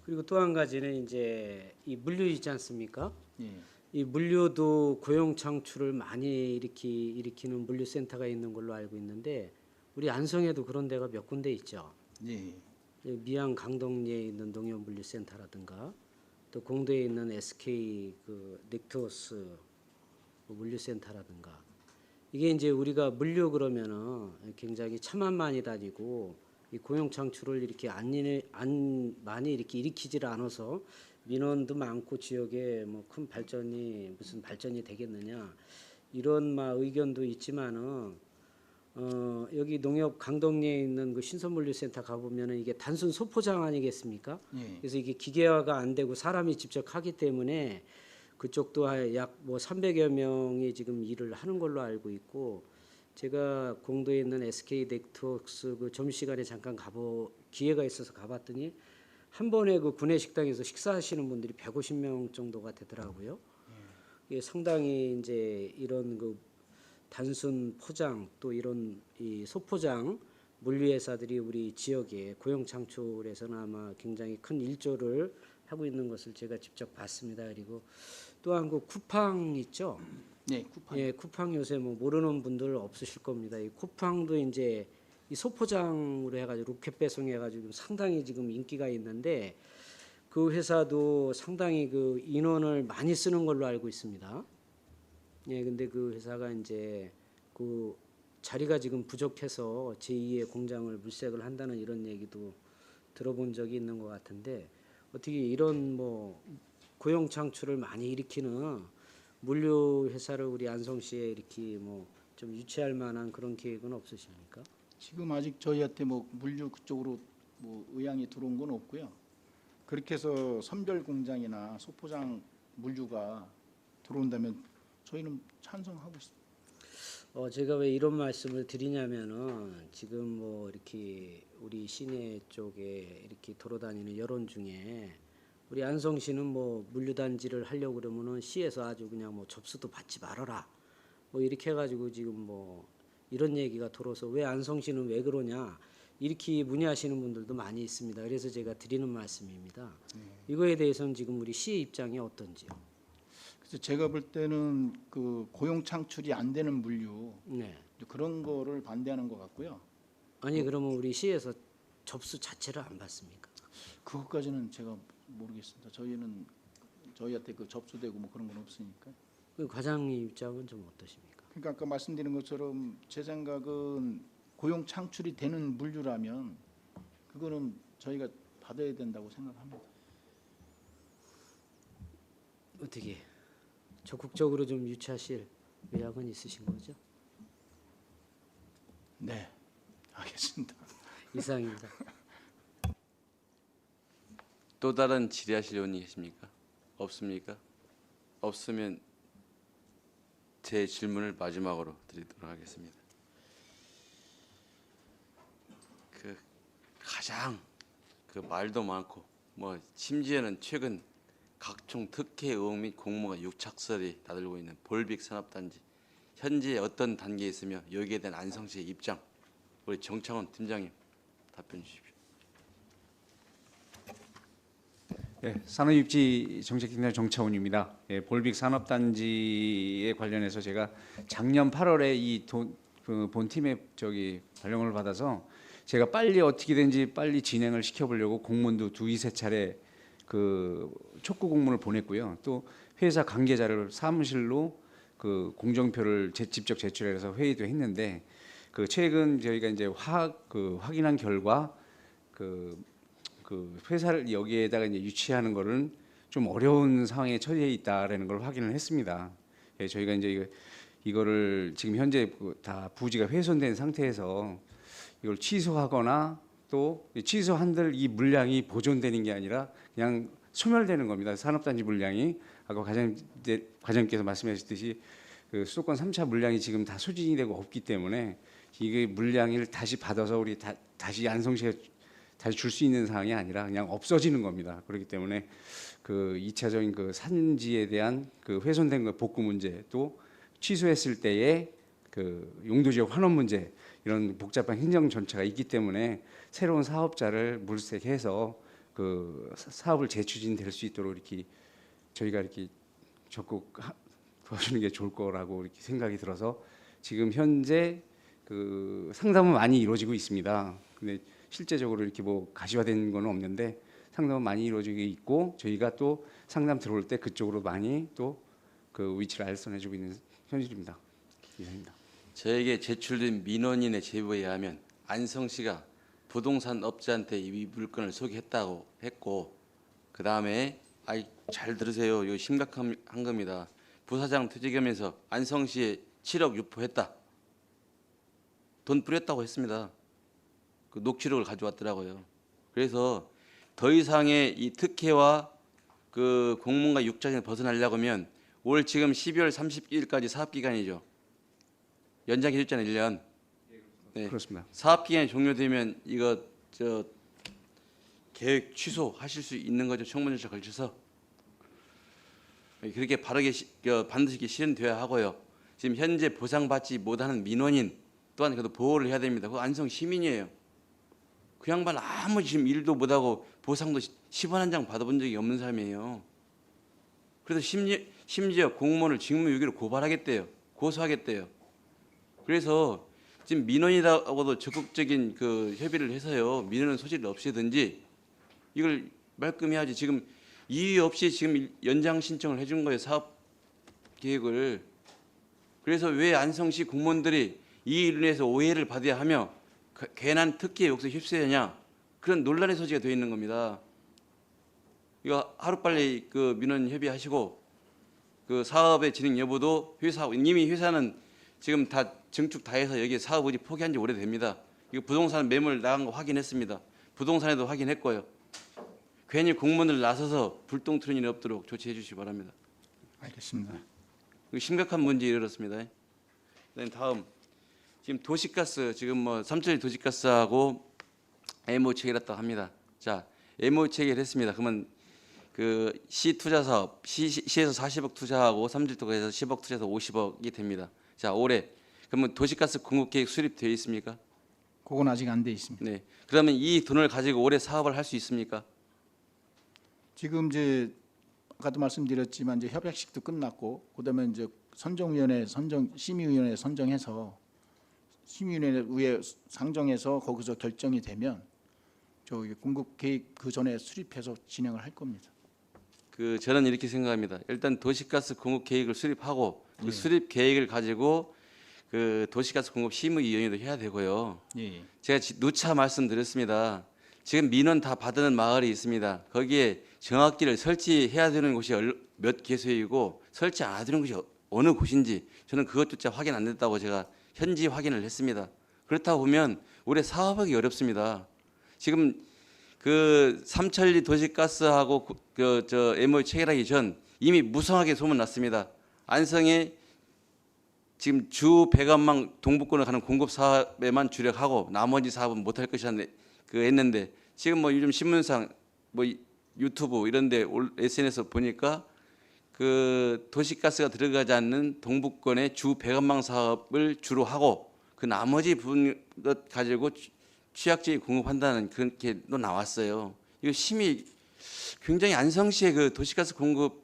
그리고 또 한 가지는 이제 이 물류 있지 않습니까? 예. 이 물류도 고용 창출을 많이 일으키는 물류센터가 있는 걸로 알고 있는데 우리 안성에도 그런 데가 몇 군데 있죠. 예. 미양 강동리에 있는 농협물류센터라든가 또 공도에 있는 SK 그 넥토스 물류센터라든가 이게 이제 우리가 물류 그러면은 굉장히 차만 많이 다니고 이 고용 창출을 이렇게 안 많이 이렇게 일으키지를 않아서 민원도 많고 지역에 뭐 큰 발전이 무슨 발전이 되겠느냐 이런 의견도 있지만은 여기 농협 강동리에 있는 그 신선물류센터 가보면은 이게 단순 소포장 아니겠습니까? 예. 그래서 이게 기계화가 안 되고 사람이 직접 하기 때문에 그쪽도 약 뭐 300여 명이 지금 일을 하는 걸로 알고 있고 제가 공도에 있는 SK 넥트웍스 그 점심시간에 잠깐 기회가 있어서 가봤더니 한 번에 그 구내식당에서 식사하시는 분들이 150명 정도가 되더라고요. 이게 상당히 이제 이런 그 단순 포장 또 이런 이 소포장 물류회사들이 우리 지역에 고용 창출에서는 아마 굉장히 큰 일조를 하고 있는 것을 제가 직접 봤습니다. 그리고 또한 그 쿠팡 있죠. 네, 쿠팡. 예, 쿠팡 요새 뭐 모르는 분들 없으실 겁니다. 이 쿠팡도 이제 이 소포장으로 해가지고 로켓 배송해가지고 상당히 지금 인기가 있는데 그 회사도 상당히 그 인원을 많이 쓰는 걸로 알고 있습니다. 예, 근데 그 회사가 이제 그 자리가 지금 부족해서 제2의 공장을 물색을 한다는 이런 얘기도 들어본 적이 있는 것 같은데 어떻게 이런 뭐 고용 창출을 많이 일으키는 물류 회사를 우리 안성시에 이렇게 뭐 좀 유치할 만한 그런 계획은 없으십니까? 지금 아직 저희한테 뭐 물류 그쪽으로 뭐 의향이 들어온 건 없고요. 그렇게 해서 선별 공장이나 소포장 물류가 들어온다면 저희는 찬성하고 있습니다. 제가 왜 이런 말씀을 드리냐면은 지금 뭐 이렇게 우리 시내 쪽에 이렇게 돌아다니는 여론 중에 우리 안성시는 뭐 물류단지를 하려고 그러면은 시에서 아주 그냥 뭐 접수도 받지 말아라 뭐 이렇게 해가지고 지금 뭐 이런 얘기가 들어서 왜 안성시는 왜 그러냐 이렇게 문의하시는 분들도 많이 있습니다. 그래서 제가 드리는 말씀입니다. 이거에 대해서는 지금 우리 시의 입장이 어떤지요? 그래서 제가 볼 때는 그 고용 창출이 안 되는 물류 네. 그런 거를 반대하는 것 같고요. 아니 그러면 우리 시에서 접수 자체를 안 받습니까? 그것까지는 제가 모르겠습니다. 저희한테 그 접수되고 뭐 그런 건 없으니까. 그 과장님 입장은 좀 어떠십니까? 그러니까 아까 말씀드린 것처럼 제 생각은 고용 창출이 되는 물류라면 그거는 저희가 받아야 된다고 생각합니다. 어떻게 적극적으로 좀 유치하실 의향은 있으신 거죠? 네, 알겠습니다. 이상입니다. 또 다른 질의하실 의원이 계십니까? 없습니까? 없으면 제 질문을 마지막으로 드리도록 하겠습니다. 그 가장 그 말도 많고 뭐 심지어는 최근 각종 특혜 의혹 및 공모가 유착설이 나들고 있는 볼빅 산업단지 현재 어떤 단계에 있으며 여기에 대한 안성시의 입장 우리 정창훈 팀장님 답변 주십시오. 네, 산업입지정책팀장 정차훈입니다. 예, 볼빅 산업단지에 관련해서 제가 작년 8월에 이 본팀의 발령을 받아서 제가 빨리 어떻게든지 빨리 진행을 시켜보려고 공문도 2~3차례 그 촉구 공문을 보냈고요. 또 회사 관계자를 사무실로 그 공정표를 직접 제출해서 회의도 했는데 그 최근 저희가 이제 확인한 결과 그 회사를 여기에다가 이제 유치하는 거는 좀 어려운 상황에 처해 있다라는 걸 확인을 했습니다. 예, 저희가 이제 이거를 지금 현재 다 부지가 훼손된 상태에서 이걸 취소하거나 또 취소한들 이 물량이 보존되는 게 아니라 그냥 소멸되는 겁니다. 산업단지 물량이 아까 과장님께서 말씀하셨듯이 그 수도권 3차 물량이 지금 다 소진이 되고 없기 때문에 이게 물량을 다시 받아서 우리 다시 안성시에 다시 줄 수 있는 상황이 아니라 그냥 없어지는 겁니다. 그렇기 때문에 그 2차적인 그 산지에 대한 그 훼손된 거 복구 문제 또 취소했을 때의 그 용도지역 환원 문제 이런 복잡한 행정 절차가 있기 때문에 새로운 사업자를 물색해서 그 사업을 재추진될 수 있도록 이렇게 저희가 이렇게 적극 도와주는 게 좋을 거라고 이렇게 생각이 들어서 지금 현재 그 상담은 많이 이루어지고 있습니다. 근데 실제적으로 이렇게 뭐 가시화된 건 없는데 상담은 많이 이루어지고 있고 저희가 또 상담 들어올 때 그쪽으로 많이 또 그 위치를 알선해주고 있는 현실입니다. 이상입니다. 저에게 제출된 민원인의 제보에 의하면 안성시가 부동산 업자한테 이 물건을 소개했다고 했고 그 다음에 잘 들으세요. 이거 심각한 겁니다. 부사장 퇴직하면서 안성시에 7억 유포했다. 돈 뿌렸다고 했습니다. 그 녹취록을 가져왔더라고요. 그래서 더 이상의 이 특혜와 그 공문과 육장에서 벗어나려고 하면 올 지금 12월 31일까지 사업기간이죠. 연장해 줬잖아요, 1년. 네. 그렇습니다. 사업기간이 종료되면 이거 계획 취소하실 수 있는 거죠. 청문 절차 걸쳐서. 그렇게 바르게 반드시 실현돼야 하고요. 지금 현재 보상받지 못하는 민원인 또한 그래도 보호를 해야 됩니다. 그 안성 시민이에요. 그 양반 아무 지금 일도 못하고 보상도 10원 한 장 받아본 적이 없는 사람이에요. 그래서 심지어 공무원을 직무유기로 고발하겠대요. 고소하겠대요. 그래서 지금 민원이라고도 적극적인 그 협의를 해서요. 민원은 소질 없이든지 이걸 말끔해야지. 지금 이유 없이 지금 연장 신청을 해준 거예요. 사업 계획을. 그래서 왜 안성시 공무원들이 이 일로 인해서 오해를 받아야 하며 괜한 특혜 욕설에 휩쓸려야 하냐. 그런 논란의 소지가 되어 있는 겁니다. 이거 하루빨리 그 민원 협의하시고 그 사업의 진행 여부도 이미 회사는 지금 다 증축 다 해서 여기 사업 의지 포기한 지 오래됩니다. 이거 부동산 매물 나간 거 확인했습니다. 부동산에도 확인했고요. 괜히 공무원들 나서서 불똥 튀는 일이 없도록 조치해 주시기 바랍니다. 알겠습니다. 이거 심각한 문제에 이르렀습니다. 그다음 다음 지금 도시가스 지금 뭐 3.1 도시가스하고 MOU 체결했다고 합니다. 자, MOU 체결했습니다. 그러면 그 시 투자 사업 시에서 40억 투자하고 삼질도에서 10억 투자해서 50억이 됩니다. 자, 올해 그러면 도시가스 공급 계획 수립되어 있습니까? 그건 아직 안 돼 있습니다. 네. 그러면 이 돈을 가지고 올해 사업을 할 수 있습니까? 지금 이제 아까도 말씀드렸지만 이제 협약식도 끝났고 그다음에 이제 심의위원회 선정해서 심의위원회 상정해서 거기서 결정이 되면 저기 공급 계획 그 전에 수립해서 진행을 할 겁니다. 저는 이렇게 생각합니다. 일단 도시가스 공급 계획을 수립하고 그 예. 수립 계획을 가지고 그 도시가스 공급 심의위원회도 해야 되고요. 예. 제가 누차 말씀드렸습니다. 지금 민원 다 받는 마을이 있습니다. 거기에 정확기를 설치해야 되는 곳이 몇 개소이고 설치 안 하는 곳이 어느 곳인지 저는 그것조차 확인 안 됐다고 제가 현지 확인을 했습니다. 그렇다고 보면 올해 사업하기 어렵습니다. 지금 그 삼천리 도시가스하고 저 MOU 체결하기 전 이미 무성하게 소문났습니다. 안성에 지금 주 배관망 동북권을 가는 공급 사업에만 주력하고 나머지 사업은 못할 것이라 했는데 지금 뭐 요즘 신문상 뭐 유튜브 이런데 SNS 보니까 그 도시가스가 들어가지 않는 동북권의 주 배관망 사업을 주로 하고 그 나머지 부분 것 가지고 취약지에 공급한다는 그렇게 또 나왔어요. 이거 심히 굉장히 안성시의 그 도시가스 공급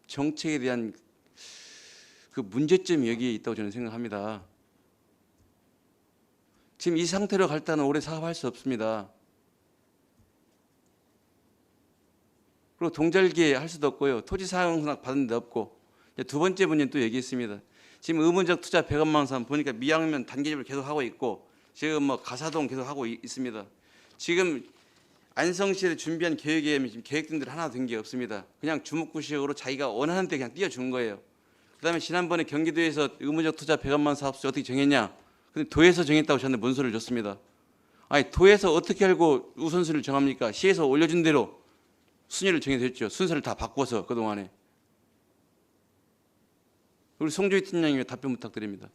정책에 대한 그 문제점이 여기에 있다고 저는 생각합니다. 지금 이 상태로 갈 때는 오래 사업할 수 없습니다. 그리고 동절기에 할 수도 없고요. 토지 사용 승낙 받은 데 없고. 두 번째 문제는 또 얘기했습니다. 지금 의무적 투자 배관망 사업 보니까 미양면 단계적으로 계속 하고 있고 지금 뭐 가사동 계속 하고 있습니다. 지금 안성시에 준비한 계획에 지금 계획된 대로 하나 된 게 없습니다. 그냥 주목구식으로 자기가 원하는 데 그냥 띄워준 거예요. 그다음에 지난번에 경기도에서 의무적 투자 배관망 사업소 어떻게 정했냐? 근데 도에서 정했다고 저한테 문서를 줬습니다. 아니 도에서 어떻게 알고 우선순위를 정합니까? 시에서 올려준 대로 순위를 정해졌죠. 순서를 다 바꿔서 그동안에. 우리 송주희 팀장님 답변 부탁드립니다.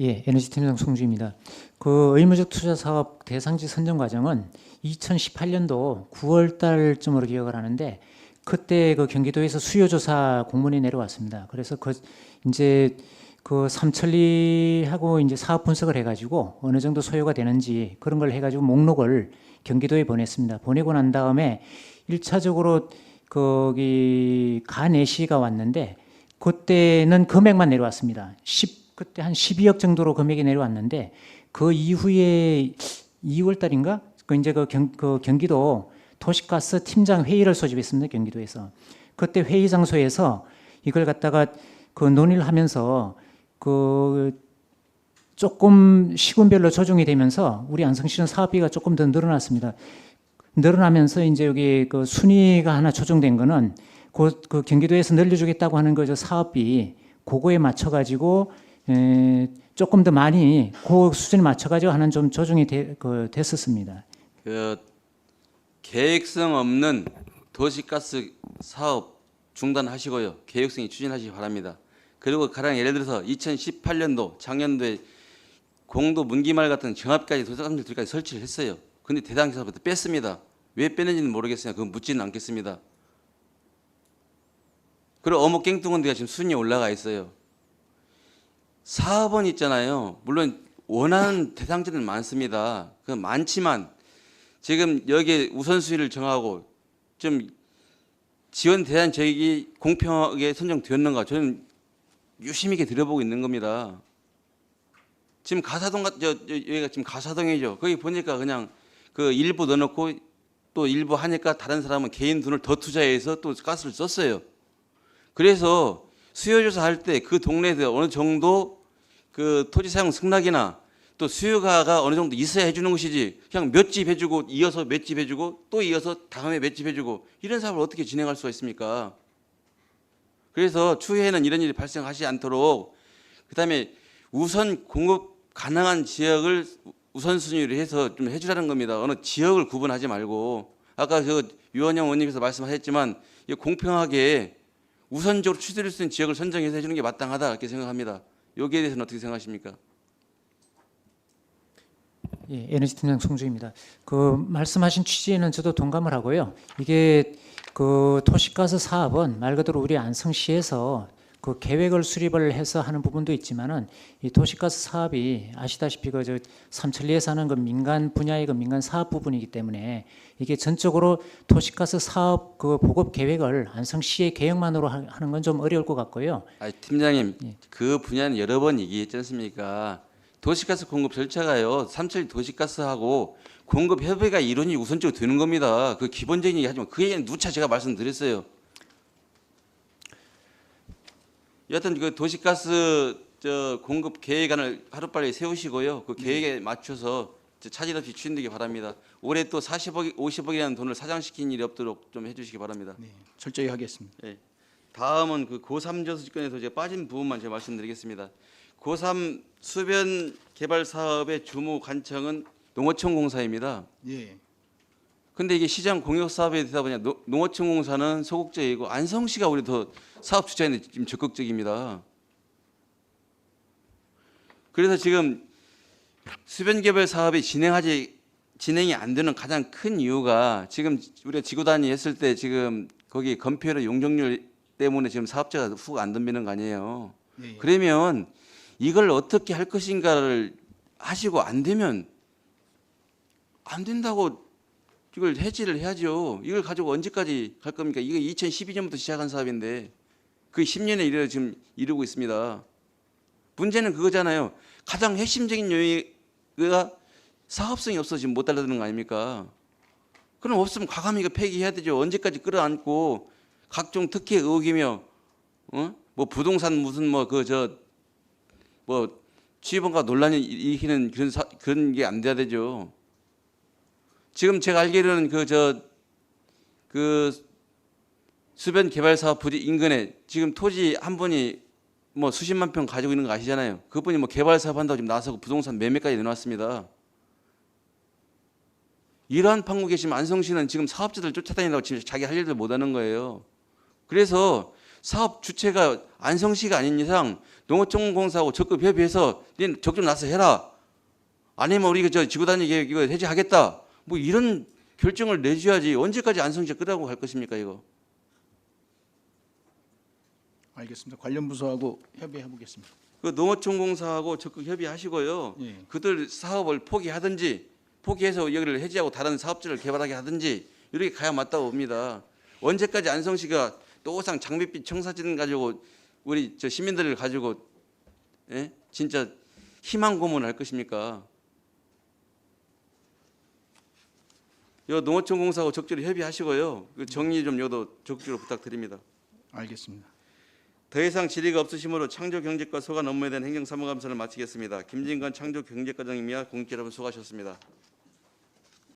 예, 에너지팀장 송주입니다. 그 의무적 투자 사업 대상지 선정 과정은 2018년도 9월 달쯤으로 기억을 하는데 그때 그 경기도에서 수요조사 공문이 내려왔습니다. 그래서 이제 그 삼천리하고 이제 사업 분석을 해가지고 어느 정도 소요가 되는지 그런 걸 해가지고 목록을 경기도에 보냈습니다. 보내고 난 다음에 1차적으로 거기 가내시가 왔는데 그때는 금액만 내려왔습니다. 그때 한 12억 정도로 금액이 내려왔는데 그 이후에 2월 달인가 그 이제 그 경기도 도시가스 팀장 회의를 소집했습니다. 경기도에서. 그때 회의 장소에서 이걸 갖다가 그 논의를 하면서 그 조금 시군별로 조정이 되면서 우리 안성시는 사업비가 조금 더 늘어났습니다. 늘어나면서 이제 여기 그 순위가 하나 조정된 거는 그 경기도에서 늘려주겠다고 하는 거죠. 사업비 그거에 맞춰 가지고 조금 더 많이 그 수준에 맞춰 가지고 하는 좀 조정이 됐었습니다. 그 계획성 없는 도시가스 사업 중단하시고요. 계획성이 추진하시기 바랍니다. 그리고 가령 예를 들어서 2018년도 작년도에 공도 문기말 같은 정합까지 도시가스들까지 설치를 했어요. 근데 대당에서부터 뺐습니다. 왜 뺐는지는 모르겠으나 그건 묻지는 않겠습니다. 그리고 어묵 깽뚱한 데가 지금 순위에 올라가 있어요. 사업은 있잖아요. 물론 원하는 대상자들은 많습니다. 그 많지만 지금 여기에 우선순위를 정하고 좀 지원 대상 지역이 공평하게 선정되었는가 저는 유심히 들여보고 있는 겁니다. 지금 가사동 여기가 지금 가사동이죠. 거기 보니까 그냥 그 일부 넣어놓고 또 일부 하니까 다른 사람은 개인 돈을 더 투자해서 또 가스를 썼어요. 그래서 수요조사 할 때 그 동네에서 어느 정도 그 토지 사용 승낙이나 또 수요가가 어느 정도 있어야 해주는 것이지 그냥 몇 집 해주고 이어서 몇 집 해주고 또 이어서 다음에 몇 집 해주고 이런 사업을 어떻게 진행할 수가 있습니까? 그래서 추후에는 이런 일이 발생하지 않도록 그다음에 우선 공급 가능한 지역을 우선순위로 해서 좀 해주라는 겁니다. 어느 지역을 구분하지 말고 아까 그 유원영 의원님께서 말씀하셨지만 공평하게 우선적으로 추진할 수 있는 지역을 선정해서 해주는 게 마땅하다 이렇게 생각합니다. 여기에 대해서는 어떻게 생각하십니까? 예, 에너지팀장 송주입니다. 그 말씀하신 취지에는 저도 동감을 하고요. 이게 그 도시가스 사업은 말 그대로 우리 안성시에서 그 계획을 수립을 해서 하는 부분도 있지만은 이 도시가스 사업이 아시다시피 그저 삼천리에서 하는 그 민간 분야의 그 민간 사업 부분이기 때문에 이게 전적으로 도시가스 사업 그 보급 계획을 안성시의 계획만으로 하는 건 좀 어려울 것 같고요. 아, 팀장님, 그 분야는 여러 번 얘기했지 않습니까? 도시가스 공급 절차가요. 삼천리 도시가스하고 공급 협의가 이론이 우선적으로 되는 겁니다. 그 기본적인 얘기 하지만 그 얘기는 누차 제가 말씀드렸어요. 여하튼 그 도시가스 공급 계획안을 하루빨리 세우시고요. 그 계획에 맞춰서 차질 없이 추진되기 바랍니다. 올해 또 40억, 50억이라는 돈을 사장시킨 일이 없도록 좀 해주시기 바랍니다. 네, 철저히 하겠습니다. 네. 다음은 그 고3 저수지권에서 제가 빠진 부분만 제가 말씀드리겠습니다. 고3 수변 개발 사업의 주무 관청은 농어촌 공사입니다. 예. 근데 이게 시장 공역 사업에 되다 보니 농어촌 공사는 소극적이고 안성시가 우리 더 사업 주체인데 지금 적극적입니다. 그래서 지금 수변 개발 사업이 진행이 안 되는 가장 큰 이유가 지금 우리가 지구 단위 했을 때 지금 거기 건폐율 용적률 때문에 지금 사업자가 훅 안 덤비는 거 아니에요. 예. 그러면 이걸 어떻게 할 것인가를 하시고 안 되면 안 된다고 이걸 해지를 해야죠. 이걸 가지고 언제까지 갈 겁니까? 이거 2012년부터 시작한 사업인데 그 10년에 이르러 지금 이루고 있습니다. 문제는 그거잖아요. 가장 핵심적인 요인가 사업성이 없어 지금 못 달라드는 거 아닙니까? 그럼 없으면 과감히 이거 폐기해야 되죠. 언제까지 끌어안고 각종 특혜 의혹이며 뭐 부동산 무슨 뭐 취업원가 논란이 일으키는 그런 게 안 돼야 되죠. 지금 제가 알기로는 그 수변 개발 사업 부지 인근에 지금 토지 한 분이 뭐 수십만 평 가지고 있는 거 아시잖아요. 그분이 뭐 개발 사업 한다고 지금 나서고 부동산 매매까지 내놨습니다. 이러한 판국에 지금 안성시는 지금 사업자들 쫓아다닌다고 지금 자기 할 일들 못하는 거예요. 그래서 사업 주체가 안성시가 아닌 이상 농어촌공사하고 적극 협의해서 니 적극 나서 해라. 아니면 우리 지구단위 계획 이거 해제하겠다. 뭐 이런 결정을 내줘야지 언제까지 안성시가 끄라고 갈 것입니까 이거? 알겠습니다. 관련 부서하고 협의해 보겠습니다. 그 농어촌공사하고 적극 협의하시고요. 예. 그들 사업을 포기하든지 포기해서 여기를 해지하고 다른 사업지를 개발하게 하든지 이렇게 가야 맞다고 봅니다. 언제까지 안성시가 또 오상 장밋빛 청사진 가지고 우리 시민들을 가지고 진짜 희망 고문을 할 것입니까? 요 농어촌공사하고 적절히 협의하시고요. 그 정리 좀 요도 적극적으로 부탁드립니다. 알겠습니다. 더 이상 질의가 없으시므로 창조경제과 소관 업무에 대한 행정사무감사를 마치겠습니다. 김진관 창조경제과장님이야 공직 여러분 수고하셨습니다.